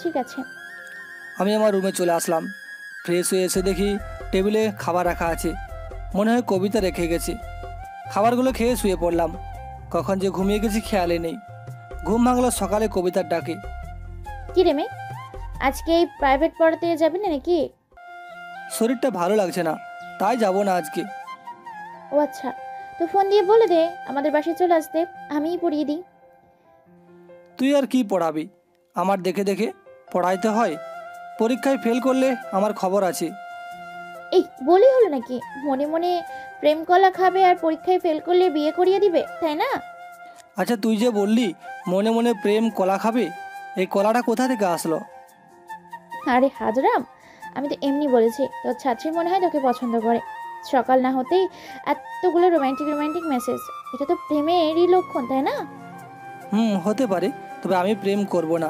ঠিক আছে। আমি আমার রুমে চলে আসলাম। ফ্রেশ হয়ে এসে দেখি টেবিলে খাবার রাখা আছে। মনে হয় কবিতা রেখে গেছে। খাবারগুলো খেয়ে শুয়ে পড়লাম। কখন যে ঘুমিয়ে গেছি খেয়ালে নেই। ঘুম ভাঙলো সকালে কবিতার ডাকে। কি রে মেয়ে, আজকে এই প্রাইভেট পড়াতে যাবি না নাকি? শরীরটা ভালো লাগছে না, তাই যাব না আজকে। ও আচ্ছা, তো ফোন দিয়ে বলে দে আমাদের বাসায় চলে আসতে, আমিই পড়িয়ে দিই। তুই আর কি পড়াবি? আমার দেখে দেখে পড়াইতে হয়। পরীক্ষায় ফেল করলে আমার খবর আছে। এই বলি হলো নাকি, মনে মনে প্রেম কলা খাবে আর পরীক্ষায় ফেল করলে বিয়ে করিয়ে দিবে, তাই না? আচ্ছা, তুই যে বললি মনে মনে প্রেম কলা খাবে, এই কলাটা কোথা থেকে আসলো? আরে হাজরাম, আমি তো এমনি বলেছি। তোর ছাত্রী মনে হয় তোকে পছন্দ করে। সকাল না হতেই এতগুলো রোমান্টিক রোমান্টিক মেসেজ, এটা তো প্রেমেরই লক্ষণ, তাই না? হতে পারে, তবে আমি প্রেম করব না।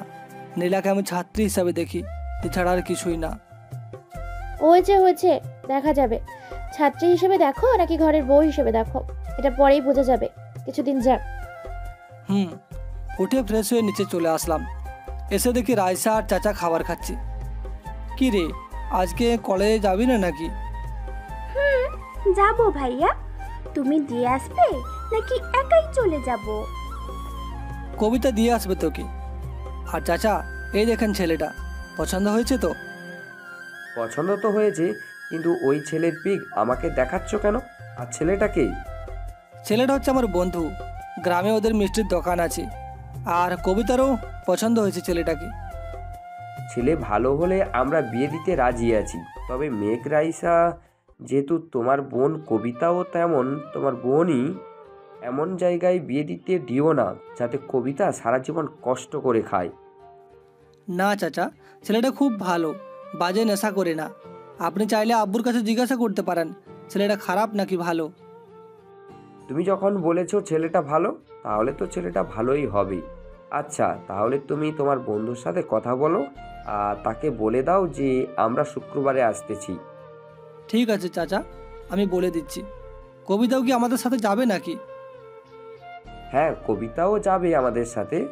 নীলাকে আমি ছাত্রী হিসাবে দেখি, এছাড়া আর কিছুই না। হয়েছে, দেখা যাবে। ছাত্রী হিসেবে দেখো নাকি ঘরের বউ হিসেবে দেখো, এটা পরেই বোঝা যাবে, কিছুদিন যাক। উঠে ফ্রেশ হয়ে নিচে চলে আসলাম। এসে দেখি রায়সা আর চাচা খাবার খাচ্ছি। কি রে, আজকে কলেজে যাবি না নাকি? যাবো ভাইয়া, তুমি দিয়ে আসবে নাকি একাই চলে যাব? কবিতা দিয়ে আসবে তোকে। আর চাচা, এই দেখেন ছেলেটা, পছন্দ হয়েছে তো? পছন্দ তো হয়েছে, কিন্তু ওই ছেলের পিক আমাকে দেখাচ্ছ কেন? আর ছেলেটা কে? ছেলেটা হচ্ছে আমার বন্ধু, গ্রামে ওদের মিষ্টির দোকান আছে। আর কবিতারও পছন্দ হয়েছে ছেলেটাকে। ছেলে ভালো হলে আমরা বিয়ে দিতে রাজি আছি, তবে মেঘ রাইসা যেহেতু তোমার বোন, কবিতাও তেমন তোমার বোনই, এমন জায়গায় বিয়ে দিতে দিও না যাতে কবিতা সারা জীবন কষ্ট করে খায়। না চাচা, ছেলেটা খুব ভালো, বাজে নেশা করে না। আপনি চাইলে আব্বুর কাছে জিজ্ঞাসা করতে পারেন ছেলেটা খারাপ নাকি ভালো। তুমি যখন বলেছো ছেলেটা ভালো, তাহলে তো ছেলেটা ভালোই হবে। আচ্ছা, তাহলে তুমি তোমার বন্ধুর সাথে কথা বলো আর তাকে বলে দাও যে আমরা শুক্রবারে আসতেছি। ঠিক আছে চাচা, আমি বলে দিচ্ছি। কবিতাও কি আমাদের সাথে যাবে নাকি? হ্যাঁ, কবিতাও যাবে আমাদের সাথে।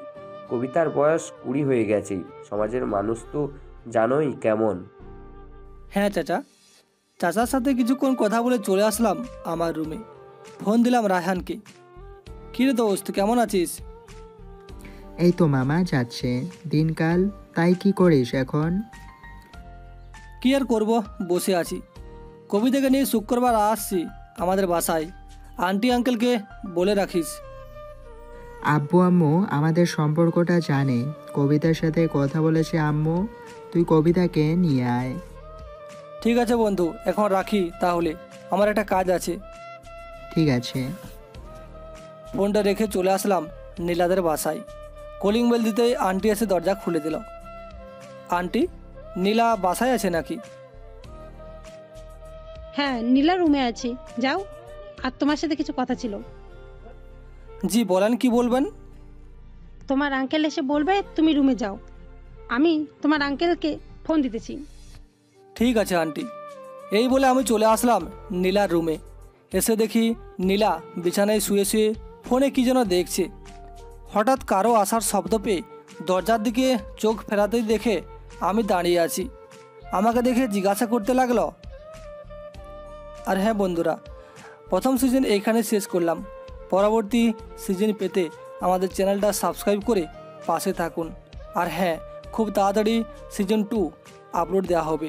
কবিতার বয়স 20 হয়ে গেছে। সমাজের মানুষ তো জানোই কেমন। হ্যাঁ চাচা। চাচার সাথে কিছুক্ষণ কথা বলে চলে আসলাম আমার রুমে। ফোন দিলাম রায়হানকে। কিরে দোস্ত, কেমন আছিস? এই তো মামা যাচ্ছে দিনকাল, তাই কি করিস এখন? কি আর করবো, বসে আছি। কবিতাকে নিয়ে শুক্রবার আসছি আমাদের বাসায়। আন্টি আঙ্কেলকে বলে রাখিস। আব্বু আম্মু আমাদের সম্পর্কটা জানে। কবিতার সাথে কথা বলেছে আম্মু, তুই কবিতাকে নিয়ে আয়। ঠিক আছে বন্ধু, এখন রাখি তাহলে, আমার একটা কাজ আছে। ঠিক আছে। ফোনটা রেখে চলে আসলাম নীলাদের বাসায়। কলিং বেল দিতেই আন্টি এসে দরজা খুলে দিল। আন্টি, নীলা বাসায় আছে নাকি? হ্যাঁ, নীলা রুমে আছে, যাও। আর তোমার সাথে কিছু কথা ছিল। জি বলেন, কি বলবেন? তোমার আঙ্কেল এসে বলবে তুমি রুমে যাও। আমি তোমার আঙ্কেলকে ফোন দিতেছি। ঠিক আছে আন্টি। এই বলে আমি চলে আসলাম নীলার রুমে। এসে দেখি নীলা বিছানায় শুয়ে শুয়ে ফোনে কী যেন দেখছে। হঠাৎ কারো আসার শব্দ পেয়ে দরজার দিকে চোখ ফেরাতেই দেখে আমি দাঁড়িয়ে আছি। আমাকে দেখে জিজ্ঞাসা করতে লাগলো। আর হ্যাঁ বন্ধুরা, প্রথম সিজন এইখানে শেষ করলাম। পরবর্তী সিজন পেতে আমাদের চ্যানেলটা সাবস্ক্রাইব করে পাশে থাকুন। আর হ্যাঁ, খুব তাড়াতাড়ি সিজন 2 আপলোড দেওয়া হবে।